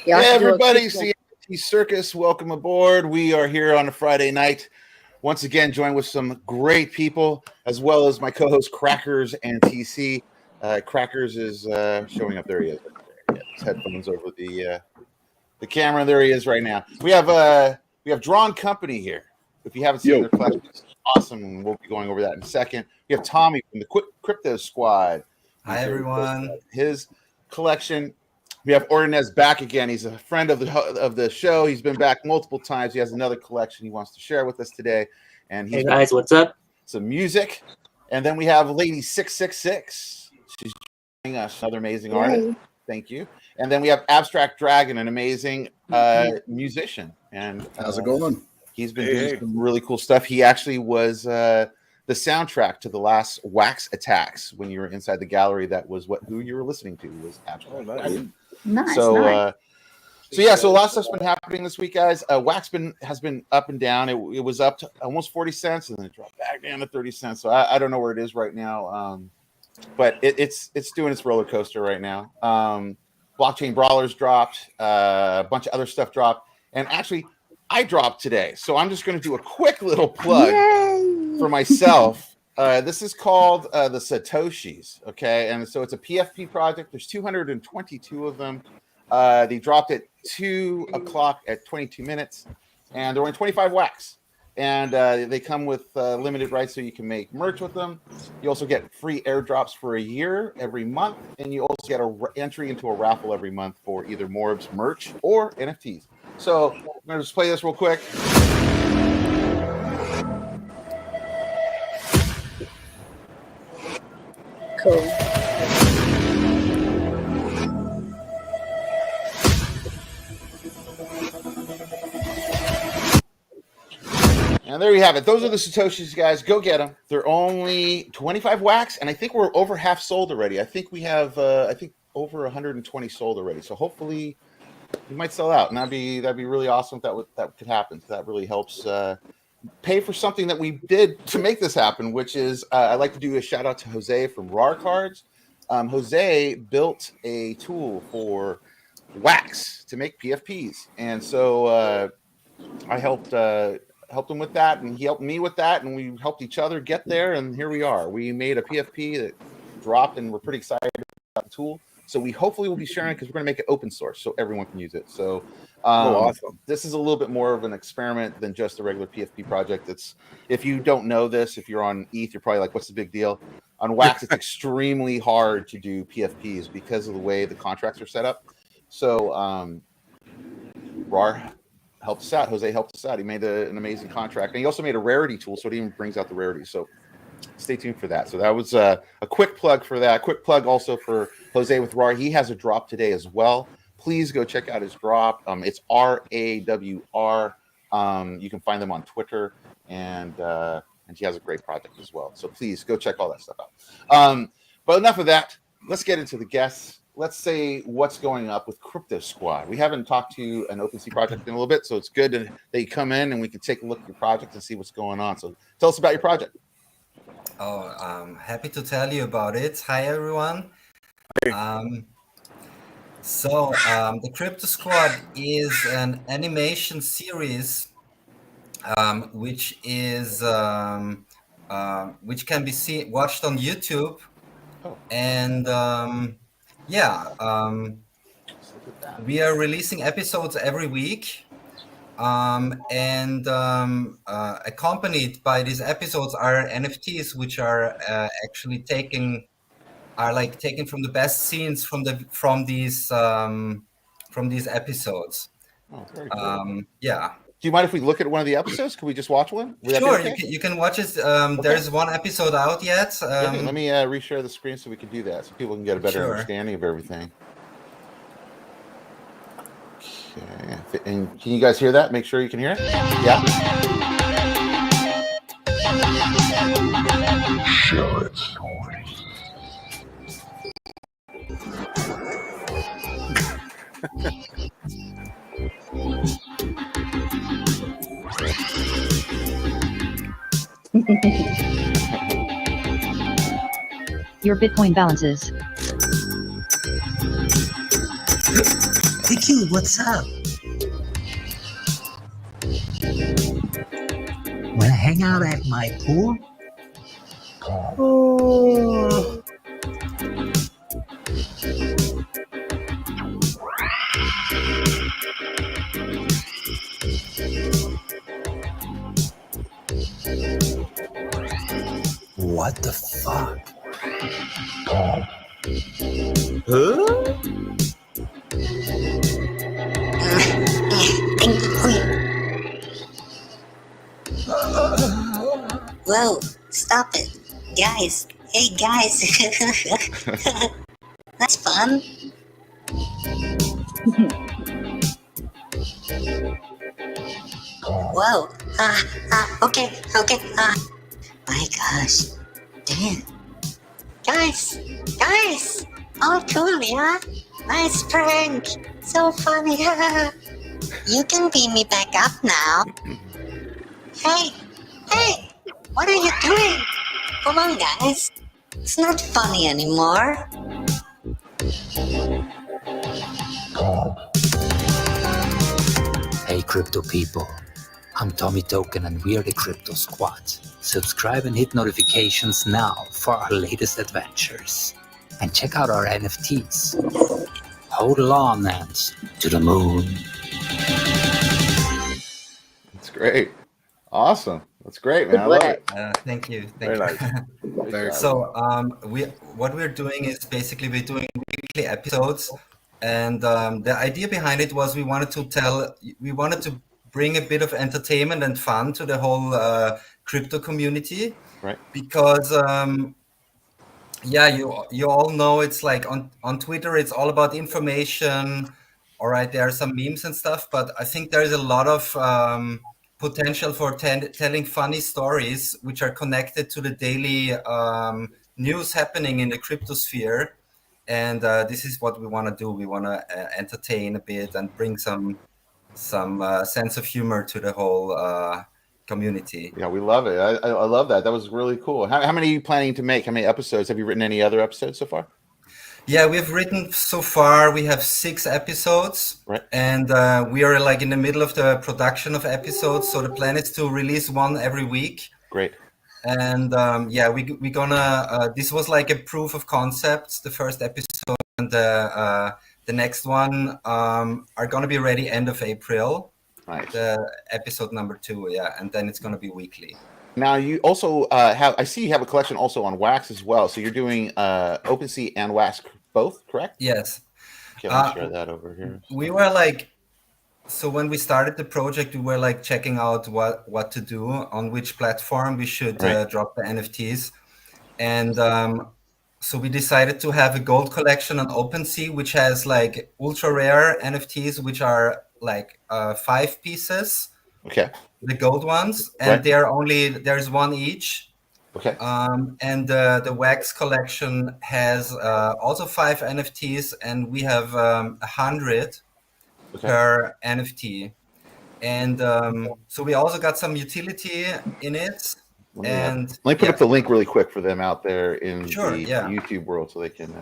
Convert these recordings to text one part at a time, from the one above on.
Hey, everybody, NFT Circus, welcome aboard. We are here on a Friday night, once again, joined with some great people, as well as my co-host Crackers and TC. Crackers is showing up. There he is. Yeah, his headphones over the camera. There he is right now. We have Drawn Company here. If you haven't seen their collection, it's awesome, and we'll be going over that in a second. We have Tommy from the Crypto Squad. Hi, everyone. His collection. We have Ordinez back again. He's a friend of the show. He's been back multiple times. He has another collection he wants to share with us today. And hey guys, what's up? Some music. And then we have LadyDCLXVI. She's joining us, another amazing artist. Thank you. And then we have Abstract Dragon, an amazing musician. And how's it going? He's been doing some really cool stuff. He actually was the soundtrack to the last Wax attacks when you were inside the gallery. That was who you were listening to was Abstract Dragon. Nice. So a lot of stuff's been happening this week, guys. Wax has been up and down. It was up to almost 40 cents, and then it dropped back down to 30 cents. So I don't know where it is right now, but it's doing its roller coaster right now. Blockchain Brawlers dropped, a bunch of other stuff dropped, and actually I dropped today. So I'm just going to do a quick little plug for myself. This is called the SATOSHIs, okay? And so it's a PFP project. There's 222 of them. They dropped at 2 o'clock at 22 minutes, and they're only 25 wax. And they come with limited rights, so you can make merch with them. You also get free airdrops for a year every month, and you also get an entry into a raffle every month for either M.O.R.B.S merch or NFTs. So I'm going to just play this real quick. Cool. And there you have it. Those are the Satoshis, guys. Go get them. They're only 25 wax, and I think we're over half sold already. I think we have, over 120 sold already. So hopefully, we might sell out, and that'd be really awesome if that could happen. So that really helps pay for something that we did to make this happen, which is I'd like to do a shout out to Jose from RAR Cards. Jose built a tool for wax to make PFPs, and so I helped him with that, and he helped me with that, and we helped each other get there, and here we are. We made a PFP that dropped, and we're pretty excited about the tool. So we hopefully will be sharing it because we're going to make it open source so everyone can use it. So awesome. This is a little bit more of an experiment than just a regular PFP project. It's, if you don't know this, if you're on ETH, you're probably like, what's the big deal? On Wax, it's extremely hard to do PFPs because of the way the contracts are set up. So RAR helped us out. Jose helped us out. He made an amazing contract, and he also made a rarity tool, so it even brings out the rarities. So stay tuned for that. So that was a quick plug for that. Quick plug also for Jose with RAR. He has a drop today as well. Please go check out his drop. It's RAWR. You can find them on Twitter, and he has a great project as well. So please go check all that stuff out. But enough of that. Let's get into the guests. Let's say what's going up with Crypto Squad. We haven't talked to an OpenSea project in a little bit, so it's good that you come in and we can take a look at your project and see what's going on. So tell us about your project. Oh, I'm happy to tell you about it. Hi, everyone. The Crypto Squad is an animation series which can be watched on YouTube. And we are releasing episodes every week, and accompanied by these episodes are NFTs, which are actually taken from the best scenes from these episodes. Oh, very cool. Yeah. Do you mind if we look at one of the episodes? Can we just watch one? Sure, okay? you can watch it. Okay. There's one episode out yet. Let me reshare the screen so we can do that, so people can get a better understanding of everything. Okay. And can you guys hear that? Make sure you can hear it. Yeah. Show it. Your Bitcoin balances. Vicky, what's up? Wanna hang out at my pool? Oh. What the fuck? Huh? Whoa, stop it. Guys, hey guys. That's fun. Whoa, okay, my gosh, damn. Guys, all cool, yeah? Nice prank, so funny. You can beam me back up now. Hey, what are you doing? Come on, guys. It's not funny anymore. Hey crypto people, I'm Tommy Token and we're the Crypto Squad. Subscribe and hit notifications now for our latest adventures. And check out our NFTs. Hold on and to the moon. That's great. Awesome. That's great, man. I love it. Thank you. Very nice. Very So what we're doing is basically we're doing weekly episodes, and the idea behind it was we wanted to bring a bit of entertainment and fun to the whole crypto community, right? Because you all know it's like on Twitter it's all about information. All right, there are some memes and stuff, but I think there is a lot of potential for telling funny stories which are connected to the daily news happening in the crypto sphere. And this is what we want to do. We want to entertain a bit and bring some sense of humor to the whole community. Yeah, we love it. I love that. That was really cool. How many are you planning to make? How many episodes? Have you written any other episodes so far? Yeah, we've written so far. We have 6 episodes, right? And we are like in the middle of the production of episodes. So the plan is to release one every week. Great. And we're gonna. This was like a proof of concept. The first episode and the next one are gonna be ready end of April. Nice. The episode number 2, yeah, and then it's gonna be weekly. Now you also I see you have a collection also on wax as well. So you're doing OpenSea and wax both, correct? Yes. Okay, let me share that over here. We were like, so when we started the project, we were like checking out what to do, on which platform we should drop the NFTs, and so we decided to have a gold collection on OpenSea, which has like ultra rare NFTs, which are like 5 pieces. Okay. The gold ones, and there's one each. Okay. And the wax collection has also 5 NFTs, and we have 100 per NFT. And so we also got some utility in it. Let me put up the link really quick for them out there in the YouTube world, so they can.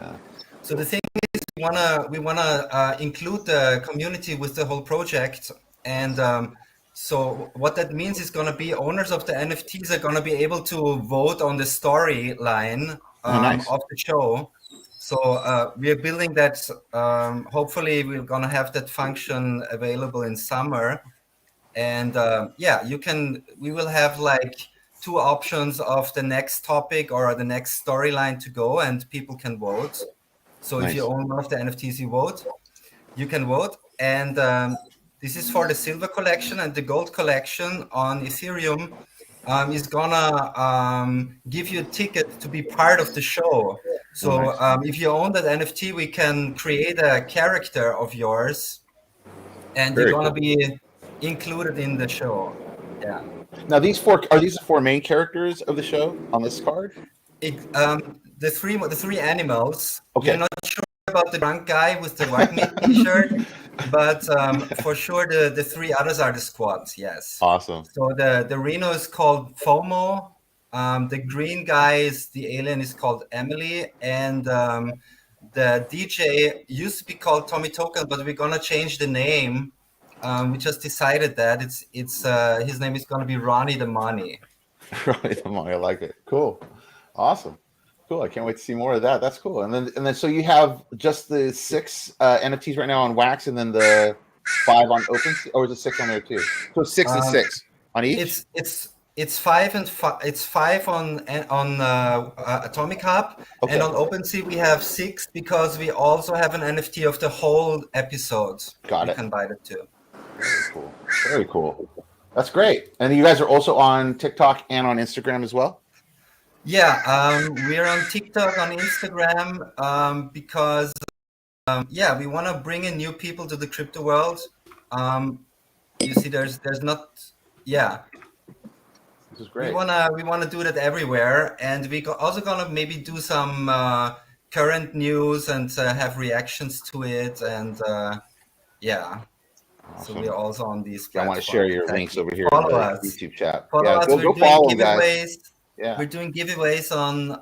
So the thing is, we wanna include the community with the whole project, and so what that means is going to be owners of the NFTs are going to be able to vote on the storyline of the show. So we are building that. Hopefully, we're going to have that function available in summer. And we will have like 2 options of the next topic or the next storyline to go, and people can vote. So if you own one of the NFTs, you can vote. And this is for the silver collection, and the gold collection on Ethereum is gonna give you a ticket to be part of the show. So if you own that NFT, we can create a character of yours, and you're gonna be included in the show. Yeah. Now these 4 are these the 4 main characters of the show on this card? The three animals. Okay. You're not sure about the drunk guy with the white meat t-shirt. But for sure, the 3 others are the squads. Yes. Awesome. So the Reno is called FOMO. The green guy the alien is called Emily, and the DJ used to be called Tommy Token, but we're gonna change the name. We just decided that it's his name is gonna be Ronnie the Money. Ronnie the Money, I like it. Cool, awesome, cool. I can't wait to see more of that. That's cool. And then so you have just the 6 NFTs right now on Wax, and then the 5 on OpenSea, or is it 6 on there too? So 6 and 6 on each. It's 5 and 5. It's 5 on Atomic Hub, Okay. and on OpenSea we have 6 because we also have an NFT of the whole episode. Got it. You can buy that too. Very cool. Very cool. That's great. And you guys are also on TikTok and on Instagram as well? Yeah, we're on TikTok, on Instagram, because we want to bring in new people to the crypto world. You see, there's not, This is great. We wanna do that everywhere, and we also gonna maybe do some current news and have reactions to it, and Awesome. So we're also on these. I want to share your links over here Follow in the us. YouTube chat. Follow us. Go follow guys. Yeah. We're doing giveaways on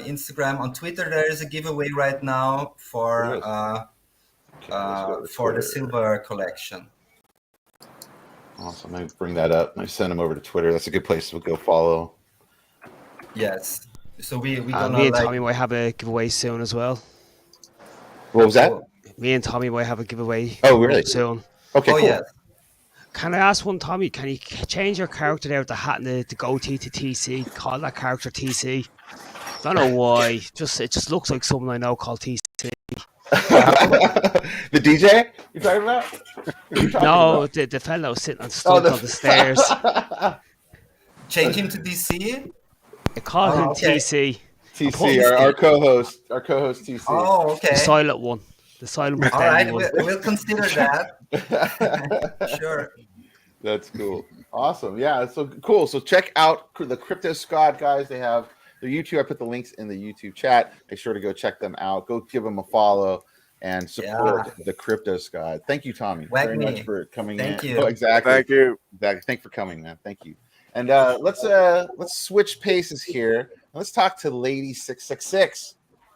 Instagram. On Twitter, there is a giveaway right now for the silver collection. Awesome. Let me bring that up. I send them over to Twitter. That's a good place to go follow. Yes. So we gonna me and Tommy might have a giveaway soon as well. What was that? Me and Tommy might have a giveaway. Oh, really? Soon. Okay, cool. Yeah. Can I ask one, Tommy? Can you change your character there with the hat and the goatee to TC? Call that character TC. Don't know why. It just looks like someone I know called TC. The DJ you're talking about? No, the fellow sitting on the stairs. Change him to DC. I call him okay. TC. TC, our co-host TC. Oh, okay. The silent one. The silent one. All right, we'll consider that. Sure. That's cool. Awesome. Yeah, so cool. So check out the Crypto Squad, guys. They have their YouTube. I put the links in the YouTube chat. Make sure to go check them out. Go give them a follow and support the Crypto Squad. Thank you, Tommy, very much for coming in. Thank you. Oh, exactly. Thank you. Exactly. Thanks for coming, man. Thank you. And let's switch paces here. Let's talk to Lady666.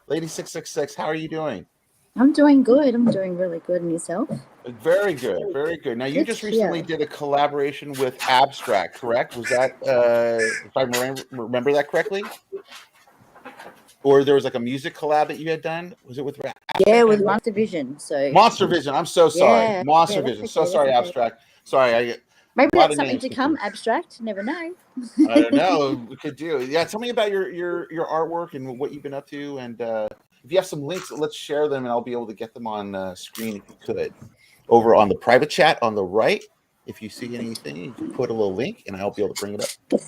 Lady666, how are you doing? I'm doing good. I'm doing really good. And yourself? Very good. Very good. Now, you Good just to recently hear. did a collaboration with Abstract, correct? Was that, if I remember that correctly? Or there was like a music collab that you had done? Was it with Yeah, with Monster Vision. So Monster Vision? I'm so sorry. Yeah, Monster yeah, that's Vision. okay, So that's sorry, okay. Abstract. Sorry, maybe a lot that's of something names to to come. do. Abstract. Never know. I don't know. We could do. Yeah, tell me about your artwork and what you've been up to, and if you have some links, let's share them, and I'll be able to get them on screen if you could. Over on the private chat on the right, if you see anything, you can put a little link, and I'll be able to bring it up.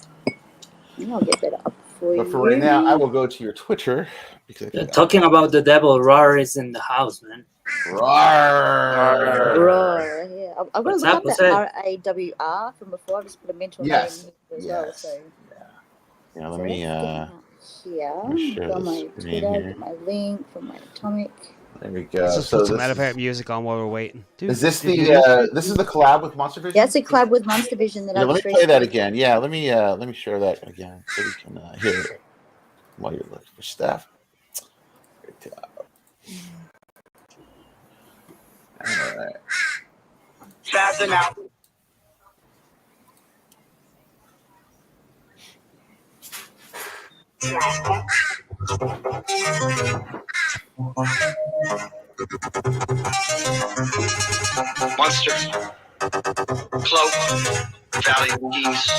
I'll get that up for you. But for right now, I will go to your Twitter because Talking about the devil, Roar is in the house, man. Roar. Roar, yeah. I've got to What's look up, up what's that that? RAWR from before. I just put a mental Yes, name as well. yes. So Yeah, let so me let's get share that on my the screen Twitter, here. get my link from my Atomic. There we go. Let's just So put some this elevator music on while we're waiting. is this the this is the collab with Monster Vision? That's a collab with Monster Vision that Yeah, I've let me just play that recently- again. Yeah, let me share that again so we can hear it while you're looking for stuff. Right. All right. Spazzing out. Monster. Cloak. Valley Geese.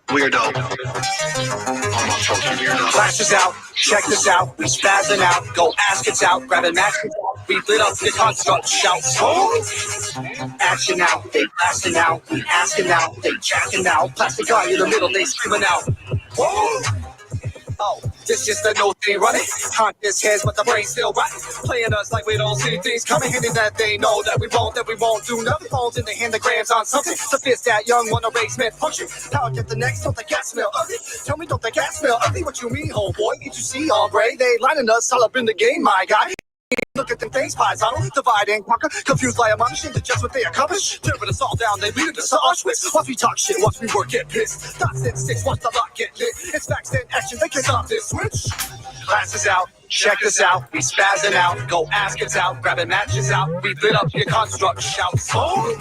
Weirdo. Almost fucking weirdo. Flashes out. Check this out. We spazzing out. Go ask it's out. Grabbing matches out. We lit up the construct. Shout. Oh. Action out. They blasting out. We asking out. They jacking out. Plastic guy in the middle. They screaming out. Whoa. Oh, this is the new thing running. Conscious heads, but the brain still rotten. Playing us like we don't see things coming. Hinting that they know that we won't do nothing. Phones in the hand, the grams on something. The fist that young wanna raise Smith function. Power get the next, don't the gas smell ugly? Tell me, don't the gas smell ugly? What you mean, homeboy? Did you see, hombre? They lining us all up in the game, my guy. Look at them face pies, I don't divide and conquer. Confused by a machine to just what they accomplish. Tearing us all down, they lead us to Auschwitz. Watch me talk shit, watch me work, get pissed. Dots and sticks, watch the lot get lit. It's facts and action, they can't stop this switch. Glasses out, check this out. We spazzing out, go ask it's out. Grabbing matches out, we lit up your construct. Shout, so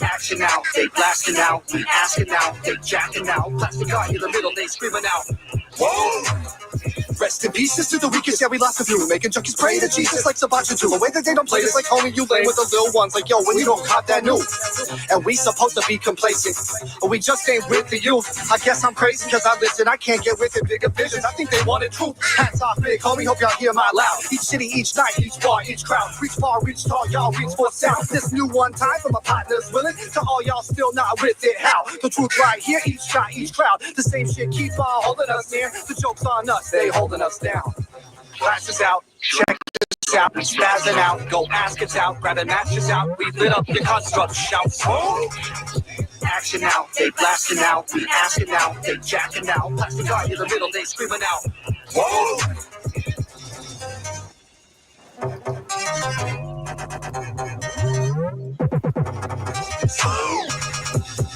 action out, they blasting out. We asking out, they jacking out. Plastic guy in the middle, they screaming out. Whoa! Rest in pieces to the weakest, yeah, we lost a few. Making junkies pray to Jesus like Sabacha do. The way that they don't play this like homie, you lame with the little ones. Like, yo, when you don't cop that new. And we supposed to be complacent, but we just ain't with the youth. I guess I'm crazy because I listen, I can't get with it. Bigger visions, I think they wanted truth. Hats off big, homie, hope y'all hear my loud. Each city, each night, each bar, each crowd. Reach far, reach tall, y'all reach for sound. This new one time for my partners willing. To all y'all still not with it, how? The truth right here, each shot, each crowd. The same shit keep on holding us near. The joke's on us, they holding us down. Glasses out, check this out. We spazzing out, go ask it's out. Grabbing matches out, we lit up your construct. Shout, oh! Action out, they blasting out. We asking out, they jacking out. Plastic guy in the middle, they screaming out. Whoa!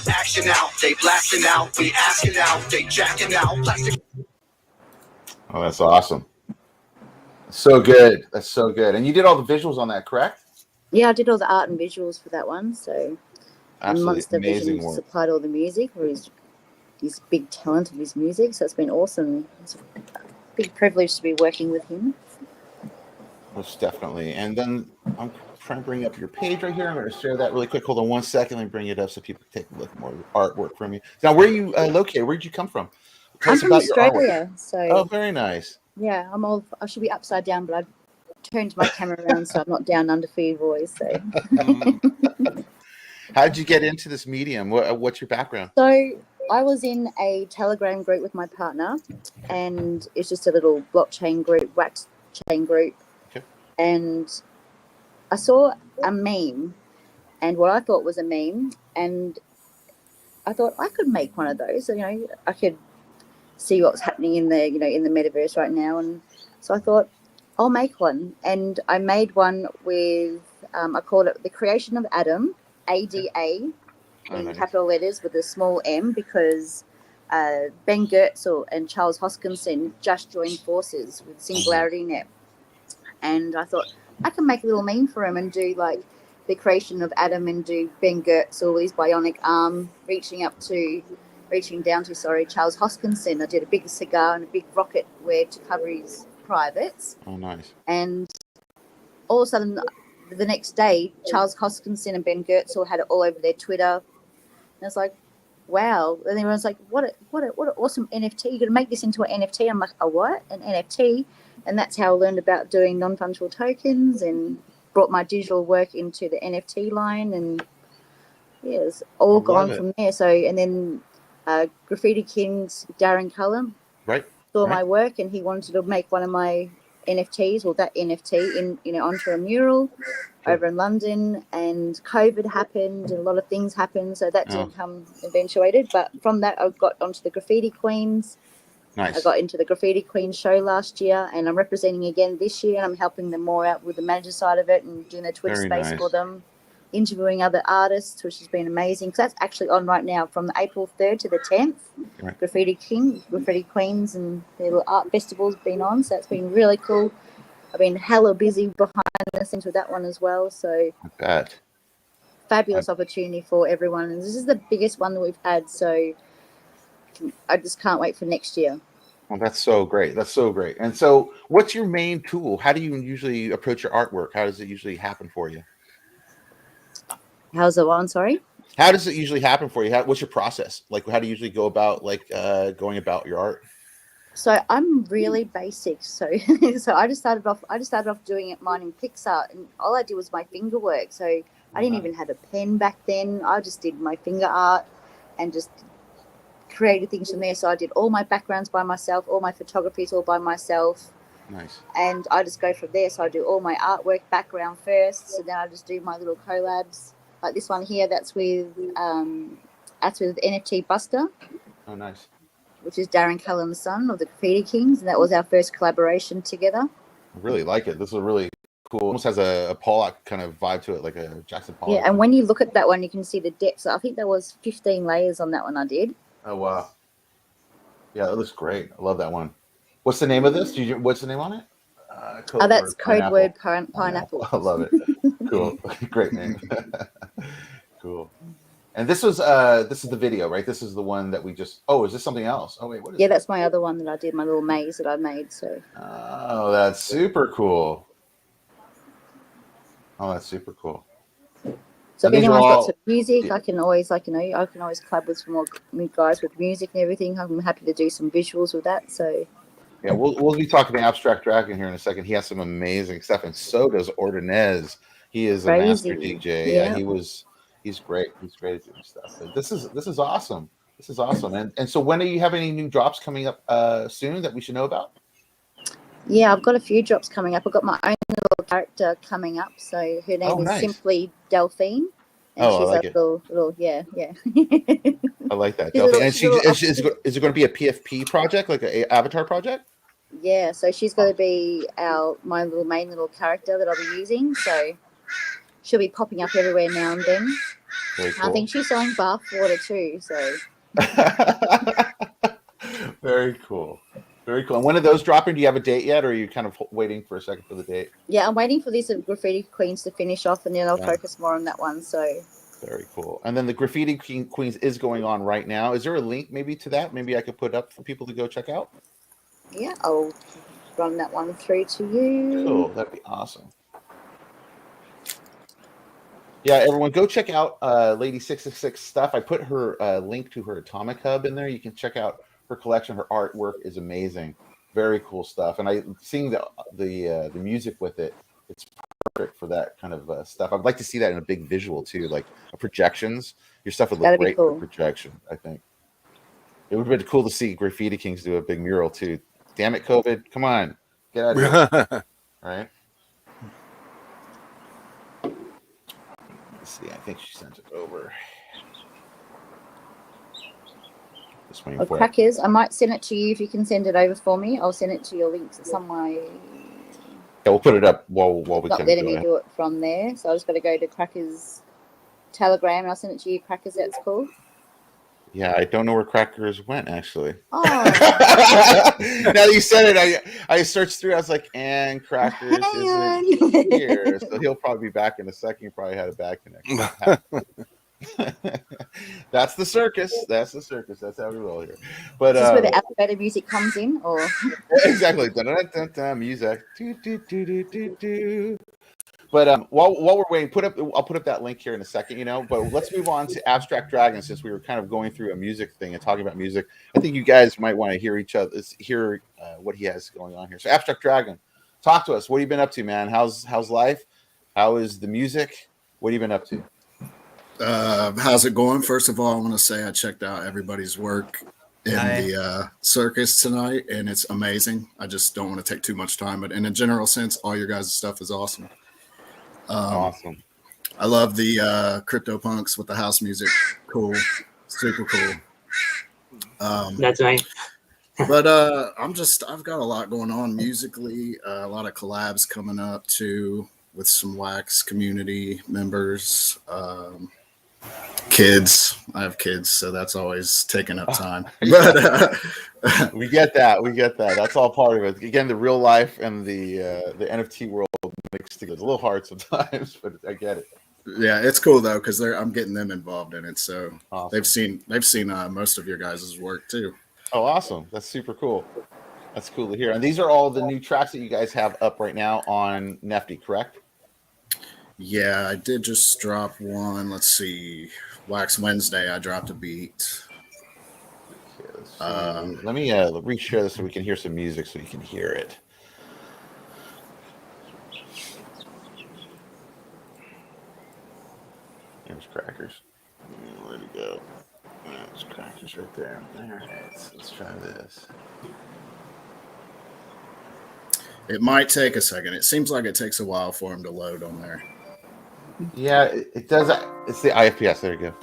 Action out, they blasting out. We asking out, they jacking out. Plastic. Oh, that's awesome. So good. That's so good. And you did all the visuals on that, correct? Yeah, I did all the art and visuals for that one. So, and Absolutely amazing MORBS work. supplied all the music, or his big talent of his music. So it's been awesome. It's a big privilege to be working with him. Most definitely. And then I'm trying to bring up your page right here. I'm going to share that really quick. Hold on 1 second. Let me bring it up so people can take a look at more artwork from you. Now, where are you located? Where did you come from? Tell I'm us from about your artwork. Australia, so Oh, very nice. yeah, I should be upside down, but I turned my camera around so I'm not down under for your voice. So, How did you get into this medium? What's your background? so I was in a Telegram group with my partner, and it's just a little blockchain group, wax chain group, Okay. and I saw a meme, and what I thought was a meme, and I thought I could make one of those. You know, I could see what's happening in the in the metaverse right now, and so I thought I'll make one, and I made one with I called it the creation of Adam, ADA, in nice. capital letters with a small m, because Ben Goertzel and Charles Hoskinson just joined forces with Singularity Net, and I thought I can make a little meme for him and do like the creation of Adam and do Ben Goertzel, his bionic arm reaching down to Charles Hoskinson. I did a big cigar and a big rocket where to cover his privates. Oh, nice. And all of a sudden, the next day, Charles Hoskinson and Ben Goertzel had it all over their Twitter. And I was like, wow. And everyone's like, what an awesome NFT. You're going to make this into an NFT. I'm like, a what? An NFT? And that's how I learned about doing non-fungible tokens and brought my digital work into the NFT line. And yeah, it's all gone from there. So, and then Graffiti King's Darren Cullen saw my work, and he wanted to make one of my NFTs, or that NFT, onto a mural over in London. And COVID happened, and a lot of things happened, so that didn't come eventuated. But from that, I got onto the Graffiti Queens. Nice. I got into the Graffiti Queens show last year, and I'm representing again this year, and I'm helping them more out with the manager side of it and doing their Twitter space for them, interviewing other artists, which has been amazing. So that's actually on right now from the April 3rd to the 10th. Right. Graffiti Queens and their little art festival's been on, so it's been really cool. I've been hella busy behind the scenes with that one as well. So fabulous opportunity for everyone, and this is the biggest one that we've had. So I just can't wait for next year. Well, that's so great. That's so great. And so, what's your main tool? How do you usually approach your artwork? How does it usually happen for you? How's the one? Sorry. How does it usually happen for you? What's your process? Like, how do you usually go about going about your art? So I'm really basic. So I just started off doing mine in Pixar, and all I did was my finger work. So I didn't even have a pen back then. I just did my finger art and just created things from there. So I did all my backgrounds by myself, all my photographies all by myself. Nice. And I just go from there. So I do all my artwork background first. So then I just do my little collabs. Like this one here, that's with NFT Buster. Oh, nice. Which is Darren Cullen's son of the Graffiti Kings, and that was our first collaboration together. I really like it. This is a really cool. Almost has a Pollock kind of vibe to it, like a Jackson Pollock. Yeah, and when you look at that one, you can see the depth. I think there was 15 layers on that one I did. Oh wow. Yeah, it looks great. I love that one. What's the name of this? What's the name on it? That's code word pineapple. I love it. Cool. Great name. Cool. And this is the video, right? This is the one that we just. Oh, is this something else? Oh wait, what is? Yeah, that's my other one that I did. My little maze that I made. So. Oh, that's super cool. Oh, that's super cool. So if anyone's got some music, I can always collab with some more guys with music and everything. I'm happy to do some visuals with that. So. Yeah, we'll be talking to Abstract Dragon here in a second. He has some amazing stuff, and so does Ordonez. He is a master DJ. Yeah, he's great. He's great at doing stuff. But this is awesome. This is awesome. And so when do you have any new drops coming up soon that we should know about? Yeah, I've got a few drops coming up. I've got my own little character coming up. So her name is Simply Delphine. And she's I like little yeah. I like that. Delphine. And is it going to be a PFP project, like an avatar project? Yeah, so she's going to be my main little character that I'll be using. So she'll be popping up everywhere now and then. Very cool. I think she's selling bath water too. So very cool. Very cool. And when are those dropping? Do you have a date yet, or are you kind of waiting for a second for the date? Yeah, I'm waiting for these Graffiti Queens to finish off, and then I'll focus more on that one. So very cool. And then the Graffiti Queens is going on right now. Is there a link maybe to that? Maybe I could put up for people to go check out. Yeah, I'll run that one through to you. Cool. That'd be awesome. Yeah, everyone, go check out Lady 666 stuff. I put her link to her Atomic Hub in there. You can check out her collection. Her artwork is amazing. Very cool stuff. And seeing the music with it, it's perfect for that kind of stuff. I'd like to see that in a big visual too, like projections. Your stuff would look great for projection, I think. It would have been cool to see Graffiti Kings do a big mural too. Damn it, COVID. Come on. Get out of here. Right? Let's see. I think she sent it over. Crackers, I might send it to you if you can send it over for me. I'll send it to your links some way. Yeah, we'll put it up while we not letting me do it from there. So I just got to go to Crackers Telegram and I'll send it to you. Crackers, that's cool. Yeah, I don't know where Crackers went actually. Oh. Now that you said it, I searched through. I was like, and Crackers isn't here, so he'll probably be back in a second. He probably had a bad connection. That's the circus. That's the circus. That's how we roll here. But is this where the elevator music comes in, or exactly? Music. But while we're waiting, I'll put up that link here in a second. But let's move on to Abstract Dragon, since we were kind of going through a music thing and talking about music. I think you guys might want to hear what he has going on here. So Abstract Dragon, talk to us. What have you been up to, man? How's life? How is the music? What have you been up to? How's it going? First of all, I want to say I checked out everybody's work in the circus tonight, and it's amazing. I just don't want to take too much time, but in a general sense, all your guys' stuff is awesome. Awesome. I love the CryptoPunks with the house music. Cool, super cool. That's right. But I've got a lot going on musically. A lot of collabs coming up too with some Wax community members. Kids. I have kids, so that's always taking up time. But we get that. That's all part of it. Again, the real life and the NFT world mixed together. It's a little hard sometimes, but I get it. Yeah, it's cool though because I'm getting them involved in it. So awesome. they've seen most of your guys' work too. Oh, awesome! That's super cool. That's cool to hear. And these are all the new tracks that you guys have up right now on Nifty, correct? Yeah, I did just drop one. Let's see. Wax Wednesday, I dropped a beat. Okay, let me reshare this so we can hear some music so you can hear it. There's Crackers. Where'd it go? There's Crackers right there. There it is. Let's try this. It might take a second. It seems like it takes a while for him to load on there. Yeah, it does. It's the IFPS. There you go.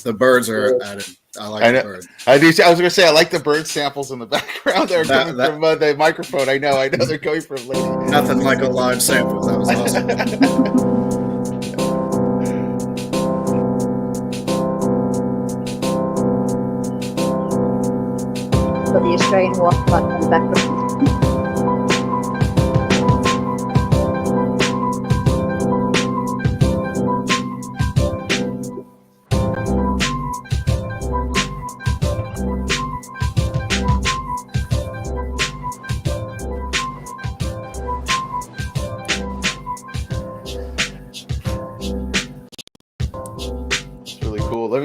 The birds are added. I like the bird. I was gonna say I like the bird samples in the background. They're coming from the microphone. I know they're coming from Lady. Nothing like a live sample. That was awesome. Got the Australian wildlife in the background.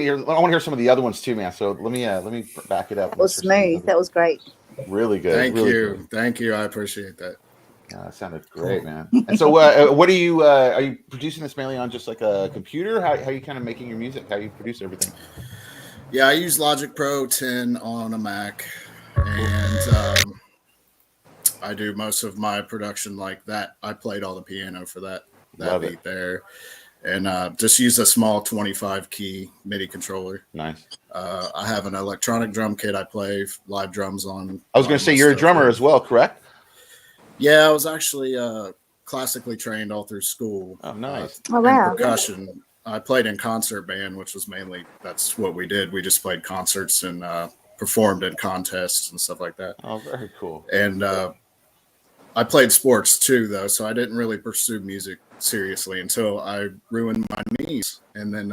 I want to hear some of the other ones too, man. So let me back it up. That was smooth. That was great. Really good. Thank you. I appreciate that. That sounded great, man. And so, what are you producing this mainly on just like a computer? How are you kind of making your music? How do you produce everything? Yeah, I use Logic Pro 10 on a Mac, and I do most of my production like that. I played all the piano for that beat there. And just use a small 25 key MIDI controller. Nice. I have an electronic drum kit. I play live drums on. I was going to say you're a drummer as well, correct? Yeah, I was actually classically trained all through school. Oh, nice. Oh, wow. Percussion. I played in concert band, which was that's what we did. We just played concerts and performed in contests and stuff like that. Oh, very cool. And I played sports too, though, so I didn't really pursue music seriously until I ruined my knees, and then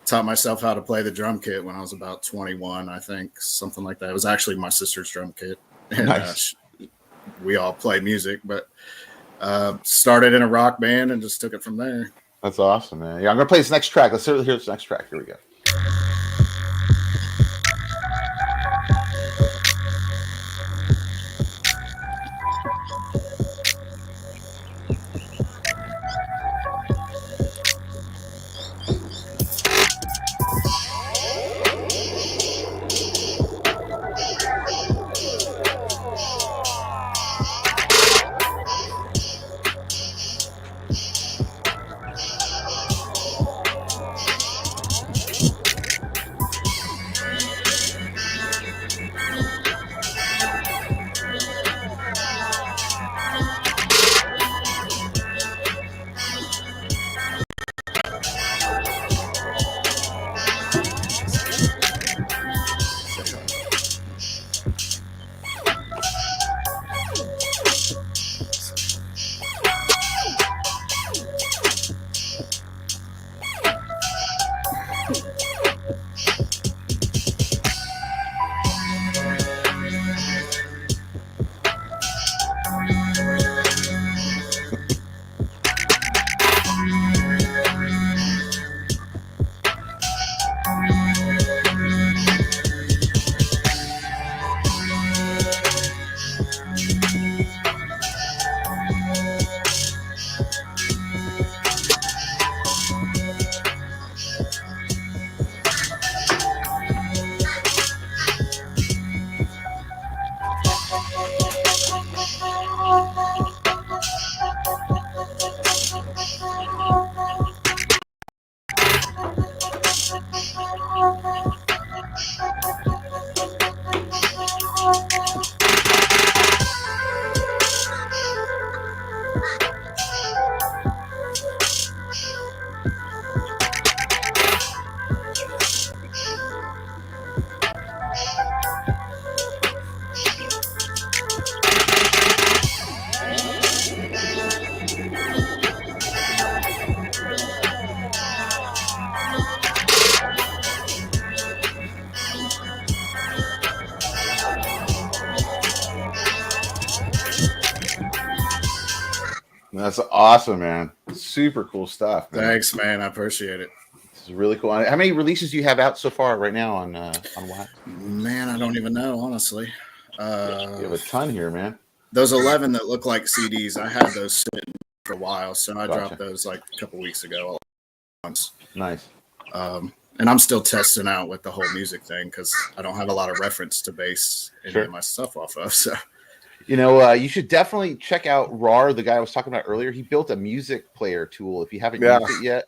taught myself how to play the drum kit when I was about 21, I think, something like that. It was actually my sister's drum kit, and nice. We all play music, but started in a rock band and just took it from there. That's awesome, man. Yeah, I'm gonna play this next track. Let's hear this next track. Here we go. That's awesome, man. Super cool stuff, man. Thanks, man. I appreciate it. is really cool. How many releases do you have out so far right now on Wax? Man, I don't even know, honestly. You have a ton here, man. Those 11 that look like CDs, I had those sitting for a while, so I dropped those like a couple weeks ago. Once. Nice. And I'm still testing out with the whole music thing because I don't have a lot of reference to base any of my stuff off of. So, you should definitely check out RAR, the guy I was talking about earlier. He built a music player tool. If you haven't used it yet,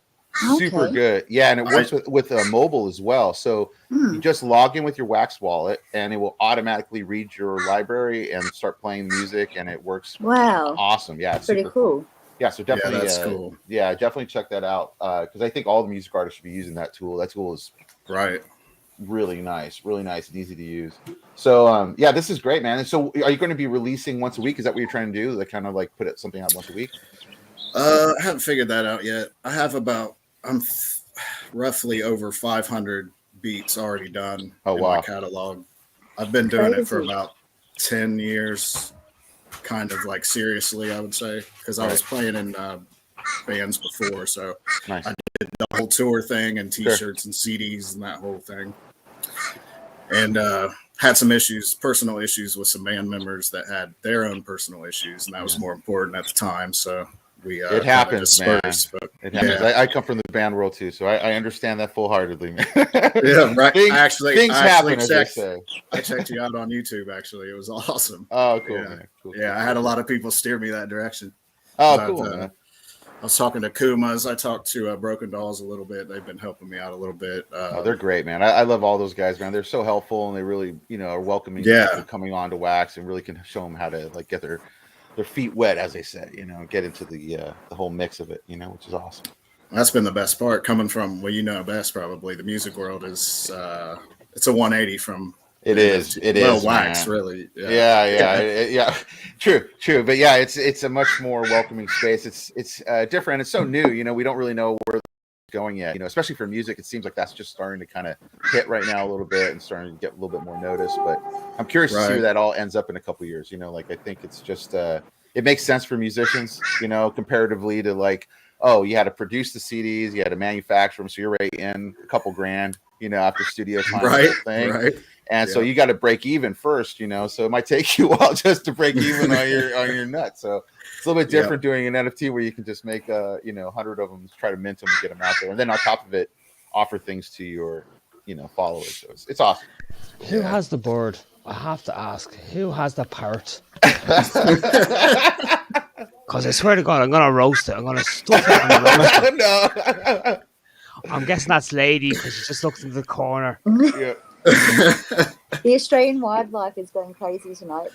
super good. Yeah, and it works with mobile as well. So you just log in with your Wax wallet, and it will automatically read your library and start playing music, and it works. Wow. Awesome. Yeah, it's pretty super cool. Yeah, so definitely, that's cool. Yeah, definitely check that out because I think all the music artists should be using that tool. That tool is really nice and easy to use. So, this is great, man. And so, are you going to be releasing once a week? Is that what you're trying to do? Like, kind of like put something out once a week? I haven't figured that out yet. I have roughly over 500 beats already done in my catalog. I've been doing it for about 10 years. Kind of like seriously, I would say, because I was playing in bands before, so I did the whole tour thing and T-shirts and CDs and that whole thing, and had some personal issues with some band members that had their own personal issues, and that was more important at the time. So we it happens, man. But, it happens. I come from the band world too, so I understand that full-heartedly, man. Yeah, right. Things happen, as they say. I checked you out on YouTube. Actually, it was awesome. Oh, cool, man. Cool, I had a lot of people steer me that direction. Oh, cool, man. I was talking to Kumas. I talked to Broken Dolls a little bit. They've been helping me out a little bit. They're great, man. I love all those guys, man. They're so helpful, and they really, are welcoming people coming on to Wax, and really can show them how to like get their feet wet, as they say, get into the whole mix of it, which is awesome. That's been the best part coming from, best probably. The music world is, it's a 180 from. It is Wax, man. Really. Yeah. True. But yeah, it's a much more welcoming space. It's different. It's so new, we don't really know where it's going yet, especially for music. It seems like that's just starting to kind of hit right now a little bit and starting to get a little bit more notice, but I'm curious to see where that all ends up in a couple of years. I think it's just, it makes sense for musicians, comparatively to like, oh, you had to produce the CDs, you had to manufacture them. So you're right in a couple grand, after studio time. Right. And so you got to break even first, so it might take you a while just to break even on your nut. So it's a little bit different doing an NFT where you can just make 100 of them, try to mint them and get them out there, and then on top of it, offer things to your followers. So it's awesome. Who has the board? I have to ask, who has the parrot? Because I swear to God, I'm gonna roast it. I'm gonna stuff it on the roast. No. I'm guessing that's Lady because she just looked into the corner. Yeah. The Australian wildlife is going crazy tonight.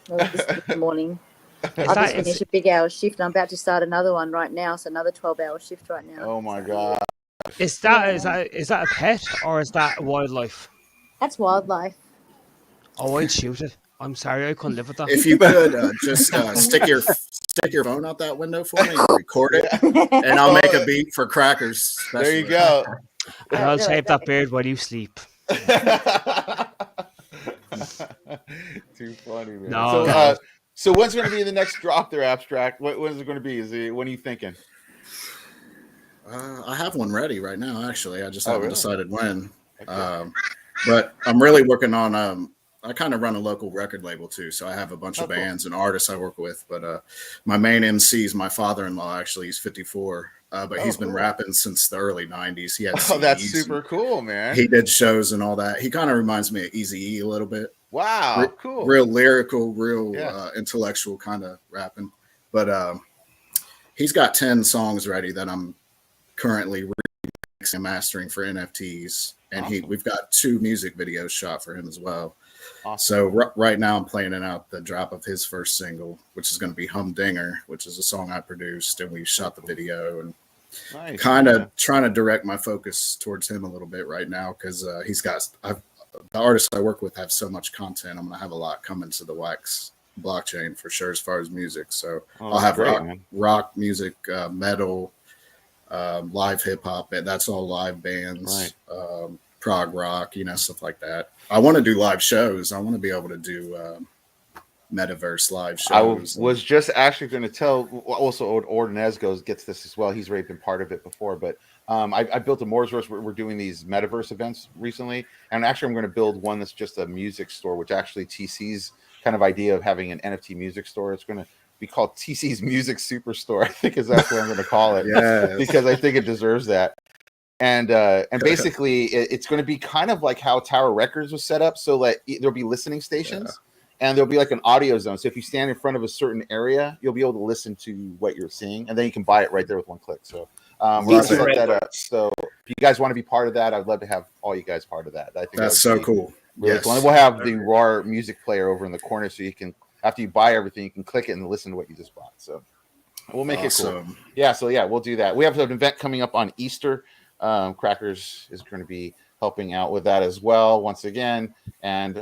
This morning. I just finished a big hour shift and I'm about to start another one right now. So another 12-hour shift right now. Oh my God. Is that a pet or is that wildlife? That's wildlife. Oh, I'd shoot it. I'm sorry, I couldn't live with that. If you could just stick your phone out that window for me and record it, and I'll make a beat for crackers. There you go. And I'll shave that beard while you sleep. Too funny, man. No. So when's going to be the next drop there, Abstract? When is it going to be? When are you thinking? I have one ready right now, actually. I just haven't decided when. Okay. But I'm really working on I kind of run a local record label too, so I have a bunch of bands and artists I work with. But my main MC is my father-in-law. Actually, he's 54, but he's been rapping since the early '90s. He had that's super cool, man. He did shows and all that. He kind of reminds me of Eazy-E a little bit. Wow, cool. Real lyrical, real intellectual kind of rapping. But he's got 10 songs ready that I'm currently remixing and mastering for NFTs, and we've got 2 music videos shot for him as well. Awesome. So right now I'm planning out the drop of his first single, which is going to be Humdinger, which is a song I produced, and we shot the video and kind of trying to direct my focus towards him a little bit right now because he's got the artists I work with have so much content. I'm going to have a lot coming to the Wax blockchain for sure as far as music. So I'll have rock music, metal, live hip hop. That's all live bands. Prog rock, stuff like that. I want to do live shows. I want to be able to do metaverse live shows. I was just actually going to tell, also Ordonez gets this as well. He's already been part of it before, but I built a MORBS. We're doing these metaverse events recently, and actually I'm going to build one that's just a music store, which actually TC's kind of idea of having an NFT music store. It's going to be called TC's Music Superstore, I think is that's what I'm going to call it. Yes. Because I think it deserves that. And basically it's going to be kind of like how Tower Records was set up. So like there'll be listening stations and there'll be like an audio zone. So if you stand in front of a certain area, you'll be able to listen to what you're seeing, and then you can buy it right there with one click. So we'll set that up. So if you guys want to be part of that, I'd love to have all you guys part of that. I think that's so cool. Really cool. And we'll have the RAR music player over in the corner, so you can, after you buy everything, you can click it and listen to what you just bought. So we'll make it cool. Yeah. So yeah, we'll do that. We have an event coming up on Easter. Crackers is going to be helping out with that as well, once again. And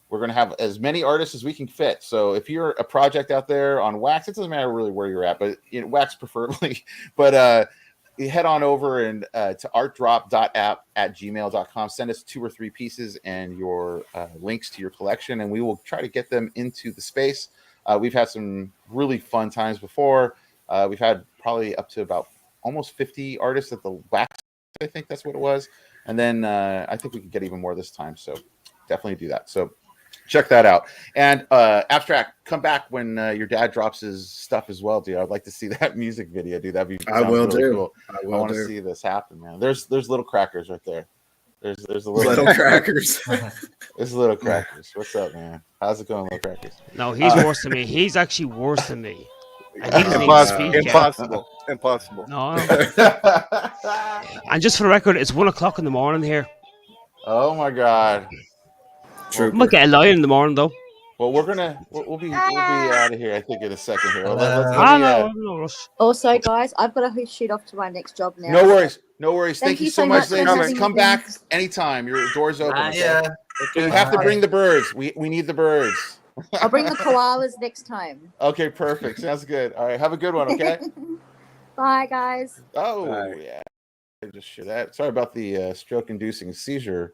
we're going to have as many artists as we can fit. So if you're a project out there on Wax, it doesn't matter really where you're at, but Wax preferably. But you head on over and to artdrop.app@gmail.com. Send us 2 or 3 pieces and your links to your collection, and we will try to get them into the space. We've had some really fun times before. We've had probably up to about almost 50 artists at the Wax. I think that's what it was. And then I think we can get even more this time. So definitely do that. So check that out. And Abstract, come back when your dad drops his stuff as well, dude. I'd like to see that music video, dude. That'd be I will really do. Cool. I want to see this happen, man. There's little crackers right there. There's a little crackers. There's little crackers. What's up, man? How's it going, little crackers? No, he's worse than me. He's actually worse than me. And he doesn't even speak Impossible. Impossible. No. And just for the record, it's 1 o'clock in the morning here. Oh my God. True. I might get a lion in the morning though. Well, we'll be out of here, I think, in a second here. No rush. Also, guys, I've got to shoot off to my next job now. No worries. No worries. Thank you so much, for ladies. having Come me. back anytime. Your door's open. Okay? Yeah. You have to bring the birds. We need the birds. I'll bring the koalas next time. Okay, perfect. Sounds good. All right, have a good one, okay? Bye, guys. Oh, yeah. I just share that. Sorry about the stroke-inducing seizure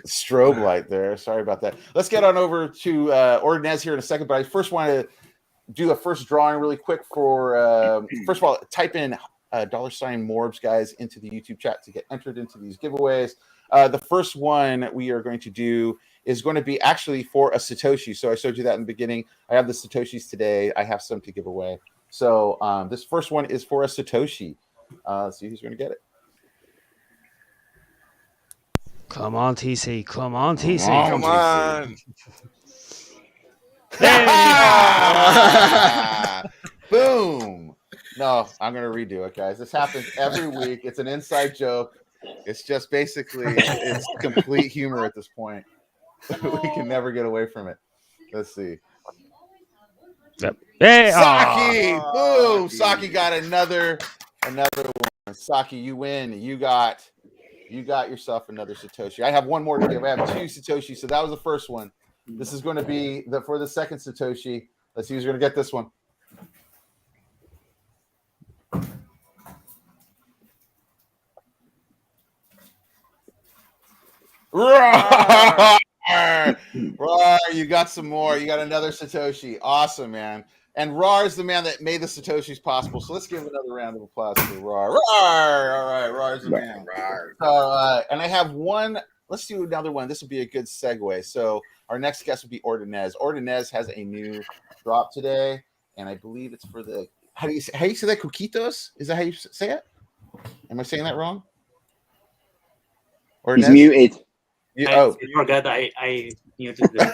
strobe light there. Sorry about that. Let's get on over to Ordinez here in a second, but I first want to do a first drawing really quick for, first of all, type in $MORBS, guys, into the YouTube chat to get entered into these giveaways. The first one we are going to do is going to be actually for a Satoshi. So I showed you that in the beginning. I have the Satoshis today. I have some to give away. So this first one is for a Satoshi. Let's see who's going to get it. Come on, TC. Come on, TC. Come on. Boom. No, I'm going to redo it, guys. This happens every week. It's an inside joke. It's just basically, it's complete humor at this point. We can never get away from it. Let's see. Yep. Hey, Saki! Boom! Saki got another one. Saki, you win. You got yourself another Satoshi. I have one more to give. I have 2 Satoshi. So that was the first one. This is going to be for the second Satoshi. Let's see who's going to get this one. Roar! You got some more. You got another Satoshi. Awesome, man. And Rar is the man that made the Satoshis possible. So let's give him another round of applause for Rar. Rar! All right, Rar's the man. So, and I have one. Let's do another one. This will be a good segue. So our next guest will be Ordinez. Ordinez has a new drop today, and I believe it's for the how do you say that? Cuquitos? Is that how you say it? Am I saying that wrong? He's muted. I forgot I muted them.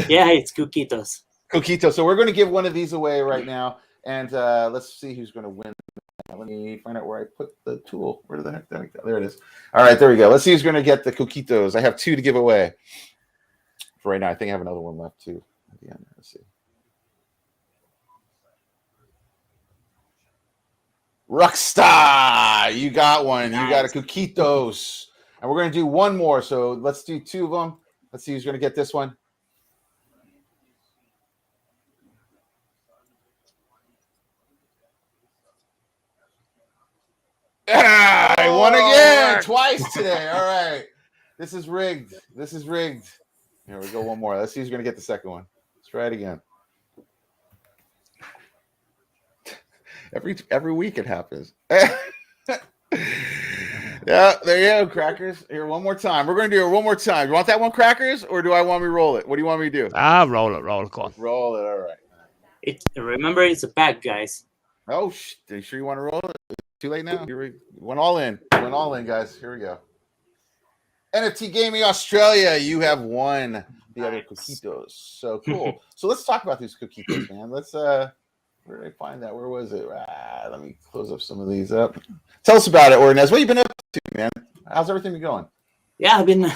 Yeah, it's Cuquitos. Coquito. So we're going to give one of these away right now, and let's see who's going to win. Let me find out where I put the tool. Where the heck did I go? There it is. All right, there we go. Let's see who's going to get the Coquitos. I have 2 to give away for right now. I think I have another one left too at the end. Let's see. Rockstar, you got one. Nice. You got a Coquitos. And we're going to do one more. So let's do 2 of them. Let's see who's going to get this one. I won again twice today. All right. This is rigged. Here we go. One more. Let's see who's going to get the second one. Let's try it again. Every week it happens. Yeah, there you go, Crackers. Here, one more time. We're going to do it one more time. You want that one, Crackers, or do I want me to roll it? What do you want me to do? Roll it. Go on. Roll it. All right. Remember, it's a pack, guys. Oh, are you sure you want to roll it? It's too late now. Here we went all in. Went all in, guys. Here we go. NFT Gaming Australia, you have won the other coquitos. So cool. So let's talk about these coquitos, man. Let's where did I find that? Where was it? Let me close up some of these up. Tell us about it, Ornez. What have you been up to, man? How's everything been going? Yeah, I've been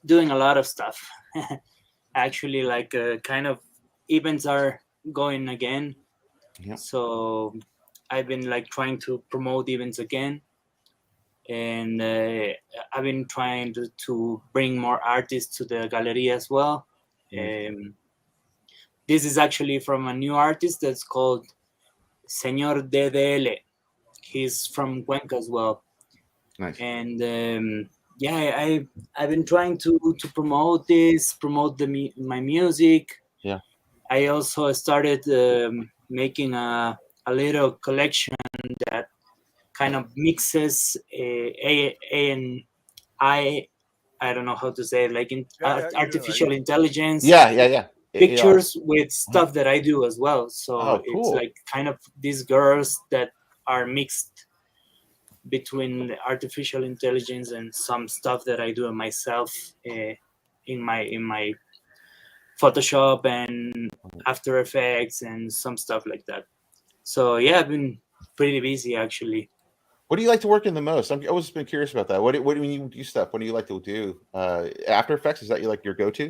doing a lot of stuff. Actually, like kind of events are going again. Yep. So I've been like trying to promote events again. And I've been trying to bring more artists to the Galleria as well. This is actually from a new artist that's called Señor DDL. He's from Cuenca as well. Nice. And I've been trying to promote my music. Yeah. I also started making a little collection that kind of mixes I don't know how to say it, like artificial intelligence. Yeah. Pictures with stuff that I do as well. So cool. It's like kind of these girls that are mixed between artificial intelligence and some stuff that I do myself in my Photoshop and After Effects and some stuff like that. So yeah, I've been pretty busy actually. What do you like to work in the most? I've always been curious about that. What do you do stuff? What do you like to do? After Effects, is that your go-to?